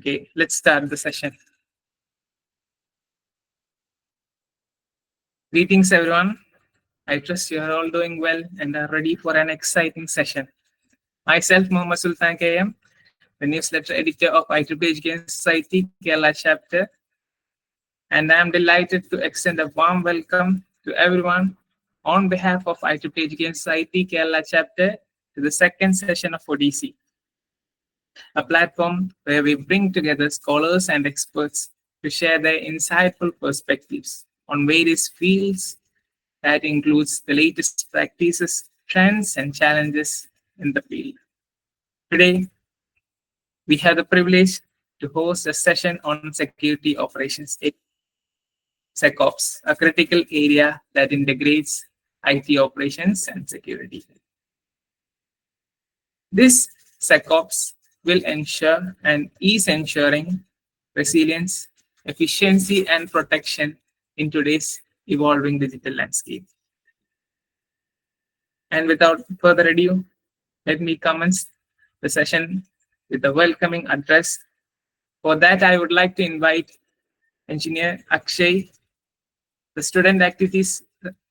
Okay, let's start the session. Greetings, everyone. I trust you are all doing well and are ready for an exciting session. Myself, Mohammed Sultan KM, the newsletter editor of IEEE Education Society Kerala chapter, and I am delighted to extend a warm welcome to everyone on behalf of IEEE Education Society Kerala chapter to the second session of ODC, a platform where we bring together scholars and experts to share their insightful perspectives on various fields that includes the latest practices, trends, and challenges in the field. Today, we have the privilege to host a session on security operations, SecOps, a critical area that integrates IT operations and security. This SecOps will ensure and is ensuring resilience, efficiency, and protection in today's evolving digital landscape. And without further ado, let me commence the session with a welcoming address. For that, I would like to invite Engineer Akshay, the Student Activities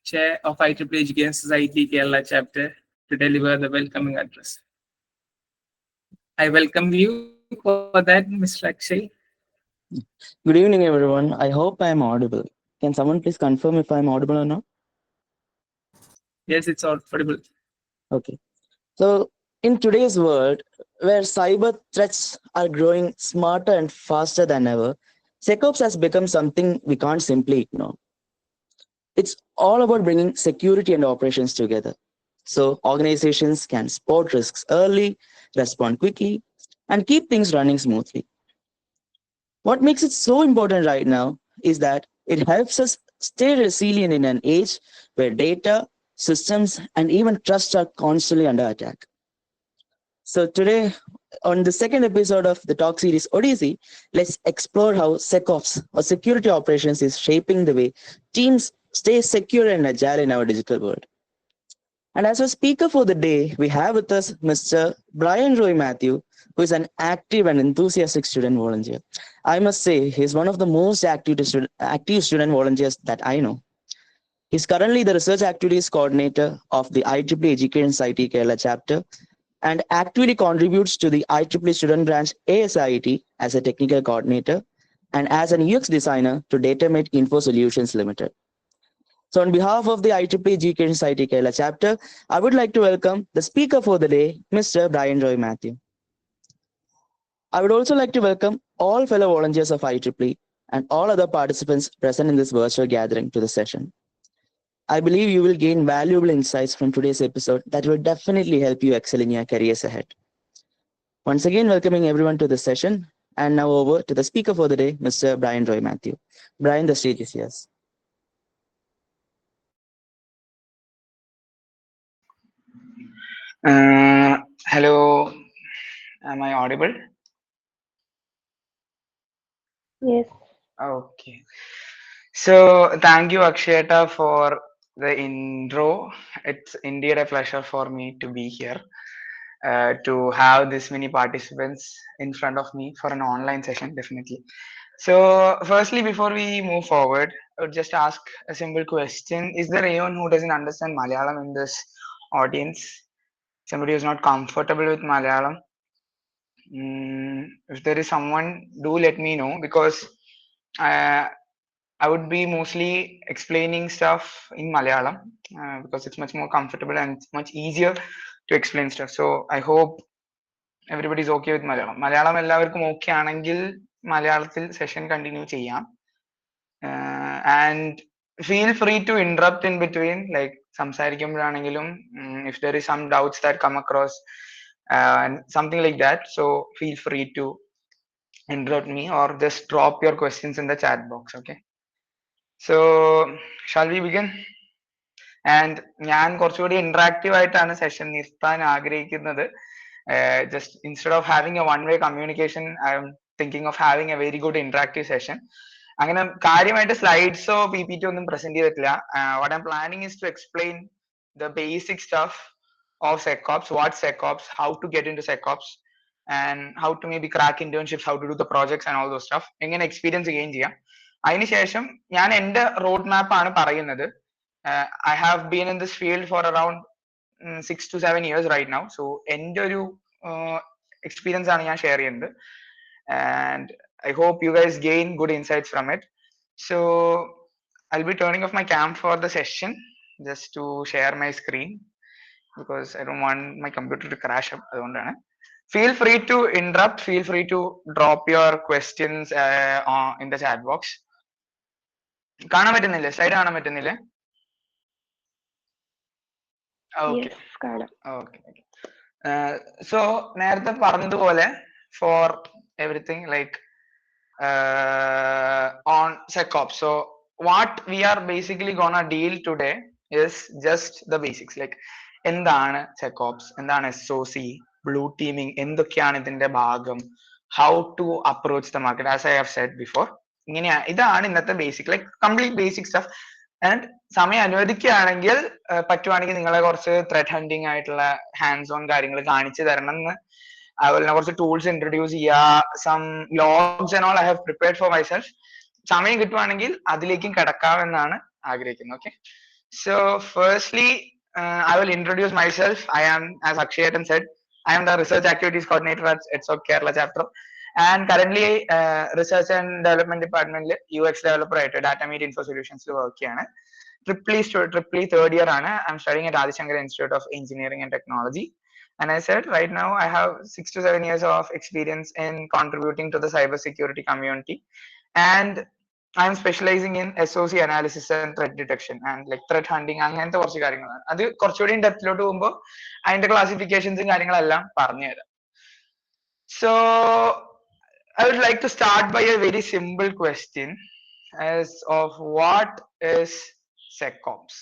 Chair of IEEE Education Society Kerala chapter, to deliver the welcoming address. I welcome you for that, Mr. Akshay. Good evening, everyone. I hope I am audible. Can someone please confirm if I am audible or not? Yes, it's audible. Okay. So, in today's world, where cyber threats are growing smarter and faster than ever, SecOps has become something we can't simply ignore. It's all about bringing security and operations together. So, organizations can spot risks early, respond quickly, and keep things running smoothly. What makes it so important right now is that it helps us stay resilient in an age where data, systems, and even trust are constantly under attack. So, today, on the second episode of the talk series Odyssey, let's explore how SecOps or security operations is shaping the way teams stay secure and agile in our digital world. And as a speaker for the day, we have with us Mr. Brian Roy Matthew, who is an active and enthusiastic student volunteer. I must say, he's one of the most active student volunteers that I know. He's currently the Research Activities Coordinator of the IEEE Education Society Kerala chapter and actively contributes to the IEEE Student Branch ASIET as a technical coordinator and as an UX designer to DataMate Info Solutions Limited. So on behalf of the IEEE Education Society Kerala chapter, I would like to welcome the speaker for the day, Mr. Brian Roy Matthew. I would also like to welcome all fellow volunteers of IEEE and all other participants present in this virtual gathering to the session. I believe you will gain valuable insights from today's episode that will definitely help you excel in your careers ahead. Once again, welcoming everyone to the session. And now over to the speaker for the day, Mr. Brian Roy Matthew. Brian, the stage is yours. Hello, am I audible? Yes. Okay. So thank you, Akshayata, for the intro. It's indeed a pleasure for me to be here, to have this many participants in front of me for an online session, definitely. So, firstly, before we move forward, I would just ask a simple question. Is there anyone who doesn't understand Malayalam in this audience? Somebody who's not comfortable with Malayalam? If there is someone, do let me know, because I would be mostly explaining stuff in Malayalam because it's much more comfortable and it's much easier to explain stuff. So I hope everybody is okay with Malayalam. Malayalam എല്ലാവർക്കും okay ആണെങ്കിൽ മലയാളത്തിൽ session continue ചെയ്യാം. And feel free to interrupt in between, like സംസാരിക്കുമ്പോഴാണെങ്കിലും if there is some doubts that come across and something like that, so feel free to interrupt me or just drop your questions in the chat box. Okay, so shall we begin? And ഞാൻ കുറച്ചുകൂടി interactive ആയിട്ടാണ് session നിർത്താൻ ആഗ്രഹിക്കുന്നത്. Just instead of having a one-way communication, I am thinking of having a very good interactive session. അങ്ങനെ കാര്യമായിട്ട് സ്ലൈഡ്സോ PPT ഒന്നും present ചെയ്തിട്ടില്ല. What I'm planning is to explain the basic stuff of SecOps, what SecOps, how to get into SecOps, and how to maybe crack internships, how to do the projects and all those stuff. എങ്ങനെ experience gain ചെയ്യാം. അതിനുശേഷം ഞാൻ എന്റെ road map ആണ് പറയുന്നത്. I have been in this field for around 6 to 7 years right now. So എൻ്റെ ഒരു experience ആണ് ഞാൻ ഷെയർ ചെയ്യുന്നത്. And I hope you guys gain good insights from it. So I'll be turning off my cam for the session just to share my screen because I don't want my computer to crash up. അതുകൊണ്ടാണ്. Feel free to interrupt, feel free to drop your questions in the chat box. കാണാൻ പറ്റുന്നില്ലേ? Slide കാണാൻ പറ്റുന്നില്ലേ? Okay. So നേരത്തെ പറഞ്ഞതുപോലെ for everything like on SecOps. So what we are basically gonna deal today is just the basics. Like എന്താണ് SecOps, എന്താണ് SOC, blue teaming, എന്തൊക്കെയാണ് ഇതിന്റെ ഭാഗം, how to approach the market, as I have said before. ഇതാണ് ഇന്നത്തെ basic, like complete basic stuff. And സമയം അനുവദിക്കുകയാണെങ്കിൽ പറ്റുവാണെങ്കിൽ നിങ്ങളെ കുറച്ച് ത്രെഡ് ഹണ്ടിങ് ആയിട്ടുള്ള ഹാൻഡ്സ് ഓൺ കാര്യങ്ങൾ കാണിച്ചു തരണം എന്ന്, അതുപോലെ തന്നെ കുറച്ച് ടൂൾസ് ഇൻട്രൊഡ്യൂസ് ചെയ്യുക, some logs and all I have prepared for myself. സമയം കിട്ടുവാണെങ്കിൽ അതിലേക്കും കിടക്കാമെന്നാണ് ആഗ്രഹിക്കുന്നത്. Okay, so firstly I will introduce myself. I am, as Akshay said, I am the research activities coordinator at ETSOC Kerala chapter, and currently research and development department UX developer at Data Meet Info Solutions work cheyana. Triple third year ana. I'm studying at Adi Shankar Institute of Engineering and Technology, and I said right now I have 6 to 7 years of experience in contributing to the cyber security community, and I'm specializing in SOC analysis and threat detection and like threat hunting. അങ്ങനത്തെ കുറച്ച് കാര്യങ്ങളാണ്. അത് കുറച്ചുകൂടി ഡെപ്തിലോട്ട് പോകുമ്പോൾ അതിന്റെ ക്ലാസിഫിക്കേഷൻസും കാര്യങ്ങളെല്ലാം പറഞ്ഞു തരാം. So I would like to start by a very simple question as of what is SecOps.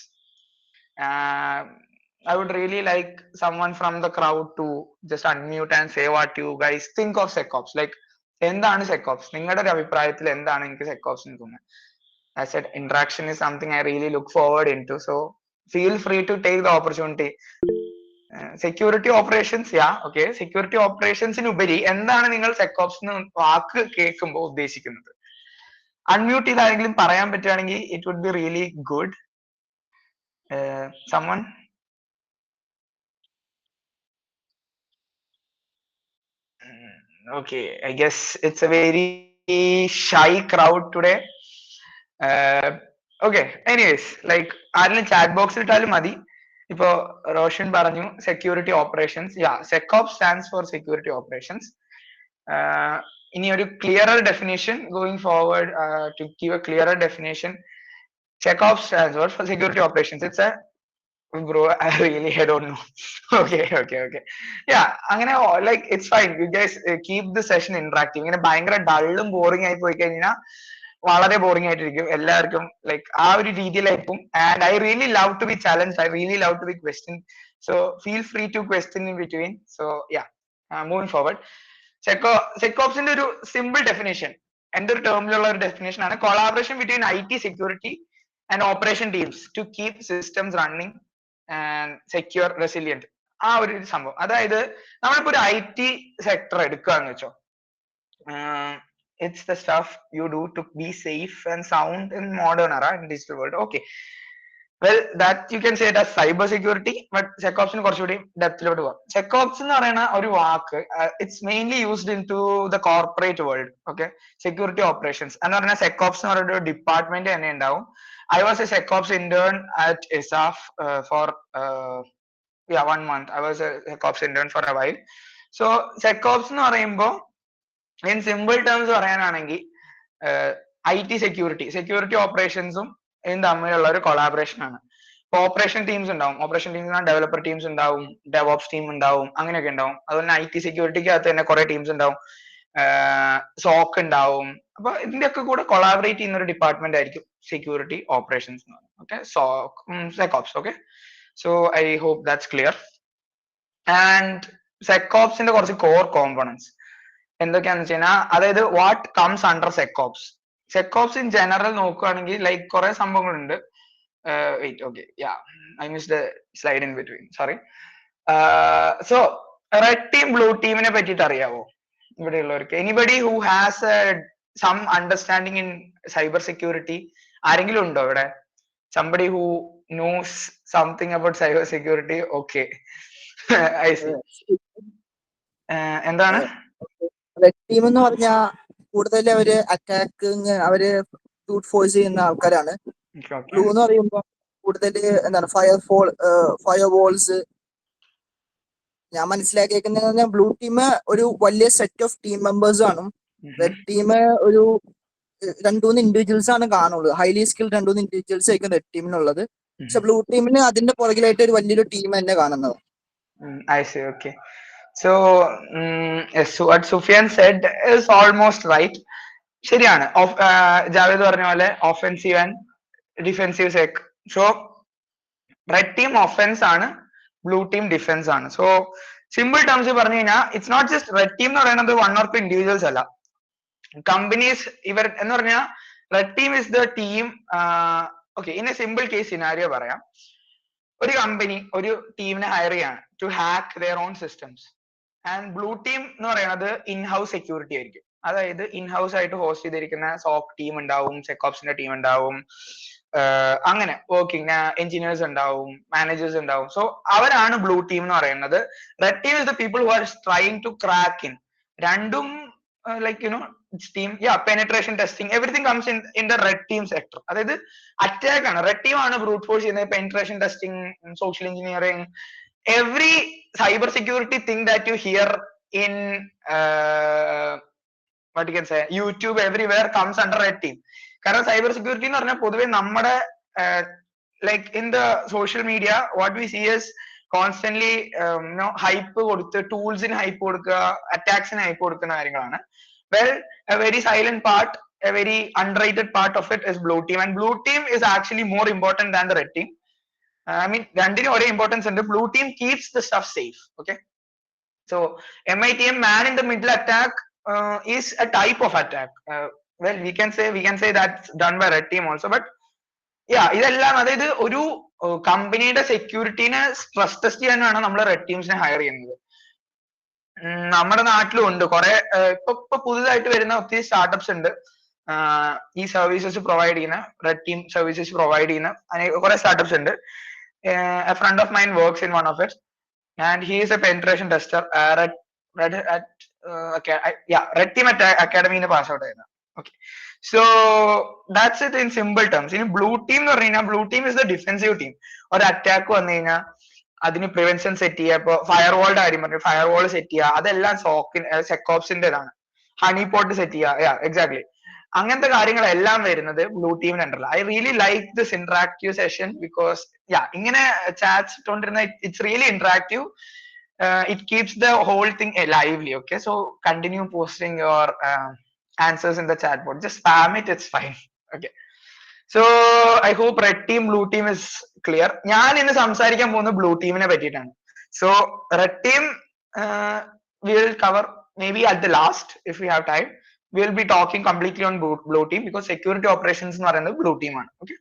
I would really like someone from the crowd to just unmute and say what you guys think of SecOps. Like എന്താണ് SecOps? നിങ്ങളുടെ ഒരു അഭിപ്രായത്തിൽ എന്താണ് എനിക്ക് SecOps എന്ന് തോന്നുന്നത്? I said interaction is something I really look forward into. So feel free to take the opportunity. Security operations, okay, security ഓപ്പറേഷൻസിനുപരി എന്താണ് നിങ്ങൾ SecOps എന്ന് വാക്ക് കേൾക്കുമ്പോൾ ഉദ്ദേശിക്കുന്നത്? അൺമ്യൂട്ട് ചെയ്ത് ആരെങ്കിലും പറയാൻ പറ്റുകയാണെങ്കിൽ it would be really good. someone? Okay, I guess it's a very shy crowd today. Okay, anyways, like ആരെങ്കിലും ചാറ്റ് ബോക്സിൽ ഇട്ടാലും മതി. ഇപ്പോ റോഷൻ പറഞ്ഞു security operations. SecOps stands for security operations. ഇനി ഒരു clearer definition going forward, to give a clearer definition, SecOps stands for security operations. It's a bro, I don't know. Okay. അങ്ങനെ like it's fine, you guys keep the session interactive. ഇങ്ങനെ ഭയങ്കര ഡള്ളും boring ആയി പോയി കഴിഞ്ഞാൽ വളരെ boring ആയിട്ടിരിക്കും എല്ലാവർക്കും, like ആ ഒരു രീതിയിലായിരിക്കും. And I really love to be challenge, I really love to be question. So feel free to question in between. So moving forward, സെക്കോപ്സിന്റെ ഒരു സിമ്പിൾ ഡെഫിനേഷൻ, എന്റെ ഒരു ടേമിലുള്ള ഒരു ഡെഫിനേഷൻ ആണ്: collaboration between IT security and operation teams to keep systems running and secure resilient. ആ ഒരു സംഭവം. അതായത് നമ്മളിപ്പോ ഒരു IT സെക്ടർ എടുക്കുകയെന്ന് വെച്ചോ, it's the stuff you do to be safe and sound in modern era, in digital world. Okay, well, that you can say it as cyber security, but SecOps ന് കുറച്ചുകൂടി ഡെപ്തിലോട്ട് പോകാം. SecOps എന്ന് പറയുന്ന ഒരു വാക്ക്, it's mainly used into the corporate world. Okay, security operations എന്ന് പറഞ്ഞാൽ SecOps എന്ന് പറയുന്ന ഒരു ഡിപ്പാർട്ട്മെന്റ് തന്നെ ഉണ്ടാവും. I was a SecOps intern at ISAF for 1 month. I was a SecOps intern for a while. So SecOps എന്ന് പറയുമ്പോൾ in simple terms പറയാനാണെങ്കിൽ IT സെക്യൂരിറ്റി ഓപ്പറേഷൻസും തമ്മിലുള്ള ഒരു കൊളാബറേഷൻ ആണ്. ഇപ്പൊ ഓപ്പറേഷൻ ടീംസ് ഉണ്ടാവും, ഓപ്പറേഷൻ ടീംസ് ഡെവലപ്പർ ടീംസ് ഉണ്ടാവും, DevOps team ഉണ്ടാവും, അങ്ങനെയൊക്കെ ഉണ്ടാവും. അതുപോലെ IT സെക്യൂരിറ്റിക്കകത്ത് തന്നെ കുറെ ടീംസ് ഉണ്ടാവും, SOC ഉണ്ടാവും. അപ്പൊ ഇതിന്റെ ഒക്കെ കൂടെ കൊളാബറേറ്റ് ചെയ്യുന്ന ഒരു ഡിപ്പാർട്ട്മെന്റ് ആയിരിക്കും സെക്യൂരിറ്റി ഓപ്പറേഷൻസ് എന്ന് പറയുന്നത്. Okay, SecOps. Okay, so I hope that's clear. And SecOpsന്റെ കുറച്ച് കോർ കോമ്പണൻസ് എന്തൊക്കെയാന്ന് വെച്ച് കഴിഞ്ഞാൽ, അതായത് what comes under SecOps in general നോക്കുകയാണെങ്കിൽ ലൈക്ക് കുറെ സംഭവങ്ങളുണ്ട്. Wait, okay, I missed the slide in between, sorry. So red team blue ടീമിനെ പറ്റിയിട്ട് അറിയാവോ ഇവിടെയുള്ളവർക്ക്? Anybody who has some understanding in cyber security? ആരെങ്കിലും ഉണ്ടോ ഇവിടെ? Somebody who knows something about cyber security? Okay, I see. എന്താണ് red team എന്ന് പറഞ്ഞാൽ കൂടുതൽ അവര് അറ്റാക്കിങ് അവര് ബ്രൂട്ട് ഫോഴ്സ് ചെയ്യുന്ന ആൾക്കാരാണ്. ബ്ലൂ എന്ന് പറയുമ്പോൾ കൂടുതൽ എന്താണ് ഫയർ വോൾസ്. ഞാൻ മനസ്സിലാക്കിയേക്കുന്നത് ബ്ലൂ ടീം ഒരു വലിയ സെറ്റ് ഓഫ് ടീം മെമ്പേഴ്സ് ആണ്. റെഡ് ടീം ഒരു 2-3 ഇൻഡിവിജ്വൽസ് ആണ് കാണുള്ളൂ. ഹൈലി സ്കിൽഡ് 2-3 ഇൻഡിവിജ്വൽസ് ആയിരിക്കും റെഡ് ടീമിനുള്ളത്. പക്ഷെ ബ്ലൂ ടീമിന് അതിന്റെ പുറകിലായിട്ട് ഒരു വലിയൊരു ടീം തന്നെ കാണുന്നത്. I see. Okay. So, yes, what Sufyan said is almost right. ശരിയാണ്. ജാവേദ് പറഞ്ഞ പോലെ offensive and defensive sec. So red team offence ആണ്, ബ്ലൂ ടീം ഡിഫെൻസ് ആണ്. സോ സിമ്പിൾ ടേംസ് പറഞ്ഞു കഴിഞ്ഞാൽ it's not just red team എന്ന് പറയുന്നത് 1 or 2 ഇൻഡിവിജ്വൽസ് അല്ല, കമ്പനീസ്. ഇവർ എന്ന് പറഞ്ഞാൽ red team is the team. Okay, in a simple case scenario പറയാം. ഒരു കമ്പനി ഒരു ടീമിനെ ഹയർ ചെയ്യാണ് to hack their own systems. And blue team എന്ന് പറയുന്നത് ഇൻഹൗസ് സെക്യൂരിറ്റി ആയിരിക്കും. അതായത് ഇൻഹൗസ് ആയിട്ട് ഹോസ്റ്റ് ചെയ്തിരിക്കുന്ന സോക്ക് ടീം ഉണ്ടാവും, സെക്കോപ്സിന്റെ ടീം ഉണ്ടാവും, അങ്ങനെ വർക്കിംഗ് എഞ്ചിനീയേഴ്സ് ഉണ്ടാവും, മാനേജേഴ്സ് ഉണ്ടാവും. സോ അവരാണ് ബ്ലൂ ടീം എന്ന് പറയുന്നത്. Red team is the people who are trying to crack in. രണ്ടും like team, yeah, penetration testing, everything comes in the red team sector. അതായത് അറ്റാക്ക് ആണ്. റെഡ് ടീം ആണ് brute force ചെയ്യുന്നത്, penetration testing, social engineering, every cyber security thing that you here in what you can say YouTube, everywhere comes under red team. കാരണം cyber security എന്ന് പറഞ്ഞാൽ പൊതുവെ നമ്മുടെ like in the social media what we see is constantly hype കൊടുത്ത്, ടൂൾസിന് hype കൊടുക്കുക, അറ്റാക്സിന് hype കൊടുക്കുന്ന കാര്യങ്ങളാണ്. Well, a very silent part, a very underrated part of it is blue team, and blue team is actually more important than the red team. I mean, രണ്ടിനും ഒരേ importance ഉണ്ട്. Blue team keeps the stuff safe. Okay, so MITM, man in the middle attack, is a type of attack. Well, we can say that's done by red team also, but yeah, ഇതെല്ലാം അതായത് ഒരു കമ്പനിയുടെ സെക്യൂരിറ്റിനെ stress test ചെയ്യാനാണ് നമ്മൾ red ടീംസിനെ higher ചെയ്യുന്നത്. നമ്മുടെ നാട്ടിലും ഉണ്ട് കുറെ. ഇപ്പൊ പുതുതായിട്ട് വരുന്ന ഒത്തിരി സ്റ്റാർട്ടപ്സ് ഉണ്ട് ഈ സർവീസസ് പ്രൊവൈഡ് ചെയ്യുന്ന, റെഡ് ടീം സർവീസസ് പ്രൊവൈഡ് ചെയ്യുന്ന കുറെ സ്റ്റാർട്ടപ്സ് ഉണ്ട്. A friend of mine works in one of it and he is a penetration tester. Red team അക്കാഡമിന്ന് പാസ് ഔട്ട് ആയിരുന്നു. Okay, so that's it in simple terms. ഇനി blue team എന്ന് പറഞ്ഞു കഴിഞ്ഞാൽ blue team is the defensive team. ഒരു attack വന്നു കഴിഞ്ഞാൽ അതിന് പ്രിവെൻഷൻ സെറ്റ് ചെയ്യുക. ഇപ്പൊ ഫയർവാളിന്റെ കാര്യം പറഞ്ഞു, ഫയർവാൾ സെറ്റ് ചെയ്യുക, അതെല്ലാം സെക്കോപ്സിന്റേതാണ്. ഹണി പോട്ട് സെറ്റ് ചെയ്യുക, എക്സാക്ട്ലി അങ്ങനത്തെ കാര്യങ്ങളെല്ലാം വരുന്നത് ബ്ലൂ ടീമിന് അണ്ടറിൽ. I really like this interactive session because ഇങ്ങനെ ചാറ്റ്സ് ഇട്ടുകൊണ്ടിരുന്ന it's really interactive. It keeps the whole thing lively. Okay, so continue posting your answers in the chat board. Just spam it, it's fine. Okay, so I hope red team blue team is clear. ഞാൻ ഇന്ന് സംസാരിക്കാൻ പോകുന്നത് blue ടീമിനെ പറ്റിയിട്ടാണ്. So red team will cover may be at the last if you have time. Will be talking completely on blue team because security operations എന്ന് പറയുന്നത് blue ടീമാണ്. Okay,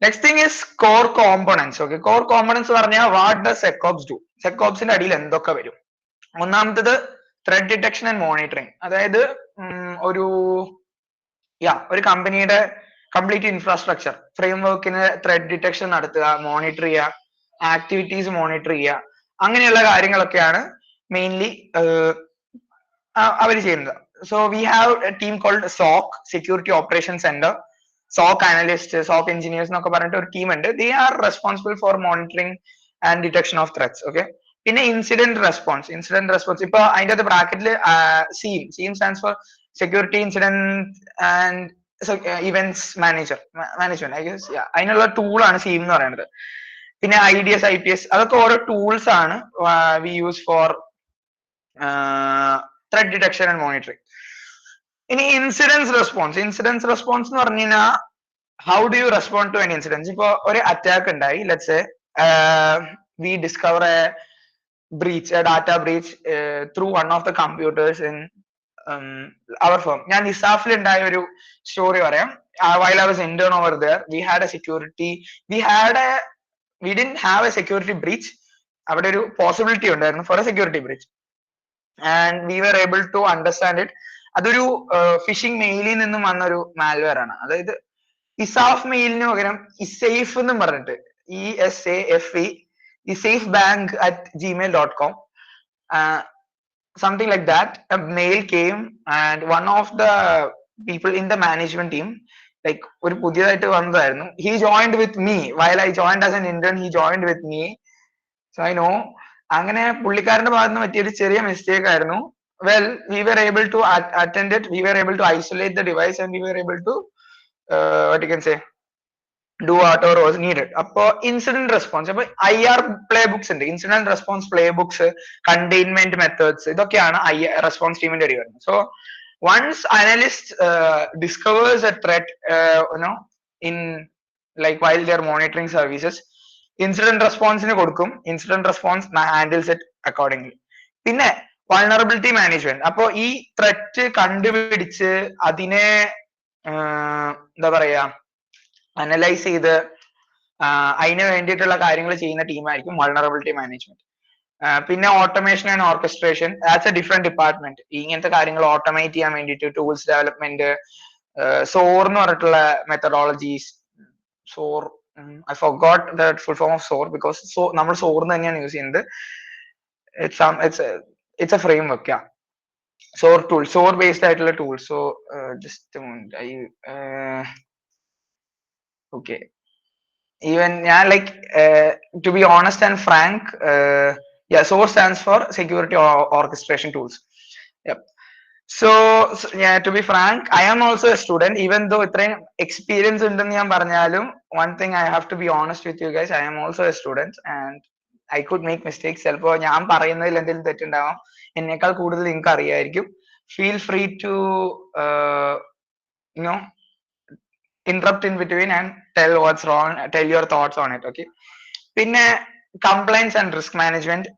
next thing is core components. Okay, core components പറഞ്ഞാൽ what does സെക്കോപ്സ് do? സെക്കോപ്സിന്റെ അടിയിൽ എന്തൊക്കെ വരും? ഒന്നാമത്തത് thread detection and monitoring. അതായത് ഒരു കമ്പനിയുടെ കംപ്ലീറ്റ് ഇൻഫ്രാസ്ട്രക്ചർ ഫ്രെയിംവർക്കിന് ത്രെഡ് ഡിറ്റക്ഷൻ നടത്തുക, മോണിറ്റർ ചെയ്യുക, ആക്ടിവിറ്റീസ് മോണിറ്റർ ചെയ്യുക, അങ്ങനെയുള്ള കാര്യങ്ങളൊക്കെയാണ് മെയിൻലി അവർ ചെയ്യുന്നത്. So we have a team called SOC, security operation center. SOC analyst, SOC engineers എന്നൊക്കെ പറഞ്ഞിട്ട് ഒരു ടീം ഉണ്ട്. They are responsible for monitoring and detection of threats. Okay, പിന്നെ ഇൻസിഡന്റ് റെസ്പോൺസ്. ഇപ്പൊ അതിന്റെ അത് ബ്രാക്കറ്റിൽ SIEM stands for security incident and events management. I guess അതിനുള്ള ടൂളാണ് സീം എന്ന് പറയുന്നത്. പിന്നെ IDS, IPS, അതൊക്കെ ഓരോ ടൂൾസ് ആണ് we use for threat detection and monitoring. ഇനി ഇൻസിഡൻസ് റെസ്പോൺസ് എന്ന് പറഞ്ഞു കഴിഞ്ഞാൽ how do you respond to an incidence? ഇപ്പൊ ഒരു അറ്റാക്ക് ഉണ്ടായി, let's say we discover a breach, a data breach through one of the computers in our firm. ഞാൻ നിസാഫിൽ ഉണ്ടായ ഒരു സ്റ്റോറി പറയാം. While I was intern over there, we didn't have a security breach. അവിടെ ഒരു possibility ഉണ്ടായിരുന്നു for a security breach and we were able to understand it. അതൊരു phishing മെയിലിൽ നിന്നും വന്ന ഒരു മാൽവെയർ ആണ്. അതായത് ഇസാഫ് മെയിലിന് പകരം ഇസേഫ് എന്നും പറഞ്ഞിട്ട് ESAFE ESAF bank @gmail.com something like that, a mail came and one of the people in the management team, like ഒരു പുതിയതായിട്ട് വന്നതായിരുന്നു, he joined with me while I joined as an intern. He joined with me, so I know. അങ്ങനെ പുള്ളിക്കാരന്റെ ഭാഗത്ത് നിന്ന് പറ്റിയൊരു ചെറിയ mistake ആയിരുന്നു. Well, we were able to attend it, we were able to isolate the device and we were able to what you can say, do whatever was needed. അപ്പോ incident response, അപ്പൊ IR playbooks ഉണ്ട്, incident response playbooks, containment methods, ഇതൊക്കെയാണ് response ടീമിന്റെ അടി വരുന്നത്. So once analyst discovers a threat in like while they are monitoring services, incident റെസ്പോൺസിന് കൊടുക്കും, incident response handles it accordingly. പിന്നെ vulnerability management, അപ്പോ ഈ ത്രെറ്റ് കണ്ടുപിടിച്ച് അതിനെ എന്താ പറയാ അനലൈസ് ചെയ്ത് അതിന് വേണ്ടിയിട്ടുള്ള കാര്യങ്ങൾ ചെയ്യുന്ന ടീമായിരിക്കും വൾണറബിലിറ്റി മാനേജ്മെന്റ്. പിന്നെ automation and orchestration, that's A different department. ഇങ്ങനത്തെ കാര്യങ്ങൾ ഓട്ടോമേറ്റ് ചെയ്യാൻ വേണ്ടിയിട്ട് ടൂൾസ് ഡെവലപ്മെന്റ്, സോർ എന്ന് പറഞ്ഞിട്ടുള്ള methodologies, SOAR I forgot the full form of SOAR because നമ്മൾ SOAR തന്നെയാണ് യൂസ് ചെയ്യുന്നത്. It's a framework, yeah. SOAR tool, SOAR based ആയിട്ടുള്ള tool. So just a moment, okay. Even yeah, like to be honest and frank, yeah, SOAR stands for Security Orchestration Tools. Yep. So yeah, to be frank, I am also a student, even though ഇത്രയും experience ഉണ്ടെന്ന് ഞാൻ പറഞ്ഞാലും one thing I have to be honest with you guys, I am also a student and I could make mistakes. ചിലപ്പോ ഞാൻ പറയുന്നതിൽ എന്തെങ്കിലും തെറ്റുണ്ടാവാം, എന്നേക്കാൾ കൂടുതൽ നിങ്ങൾക്ക് അറിയായിരിക്കും. Feel free to you know interrupt in between and tell what's wrong, tell your thoughts on it, okay. പിന്നെ compliance and risk management,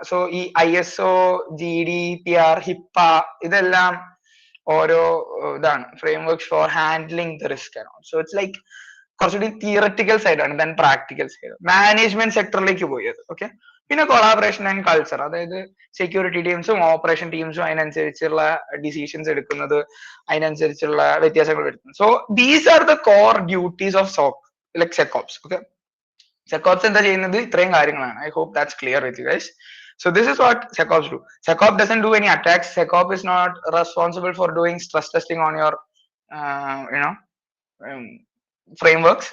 so ഈ ISO, GDPR, HIPAA ഇതെല്ലാം ഓരോ ഇതാണ്, frameworks for handling the risk. So it's like കുറച്ചുകൂടി theoretical സൈഡാണ് than practical side. Management സെക്ടറിലേക്ക് പോയത്, okay. പിന്നെ കൊളാബറേഷൻ ആൻഡ് കൾച്ചർ, അതായത് സെക്യൂരിറ്റി ടീംസും ഓപ്പറേഷൻ ടീംസും അതിനനുസരിച്ചുള്ള ഡിസിഷൻസ് എടുക്കുന്നത്, അതിനനുസരിച്ചുള്ള വ്യത്യാസങ്ങൾ വരുത്തുന്നത്. So these are the core duties of SOC, like SecOps, okay. SecOps എന്താ ചെയ്യുന്നത്, ഇത്രയും കാര്യങ്ങളാണ്. I hope that's clear with you guys. So this is what SecOps do. SecOps doesn't do any attacks. SecOps is not responsible for doing stress testing on your frameworks.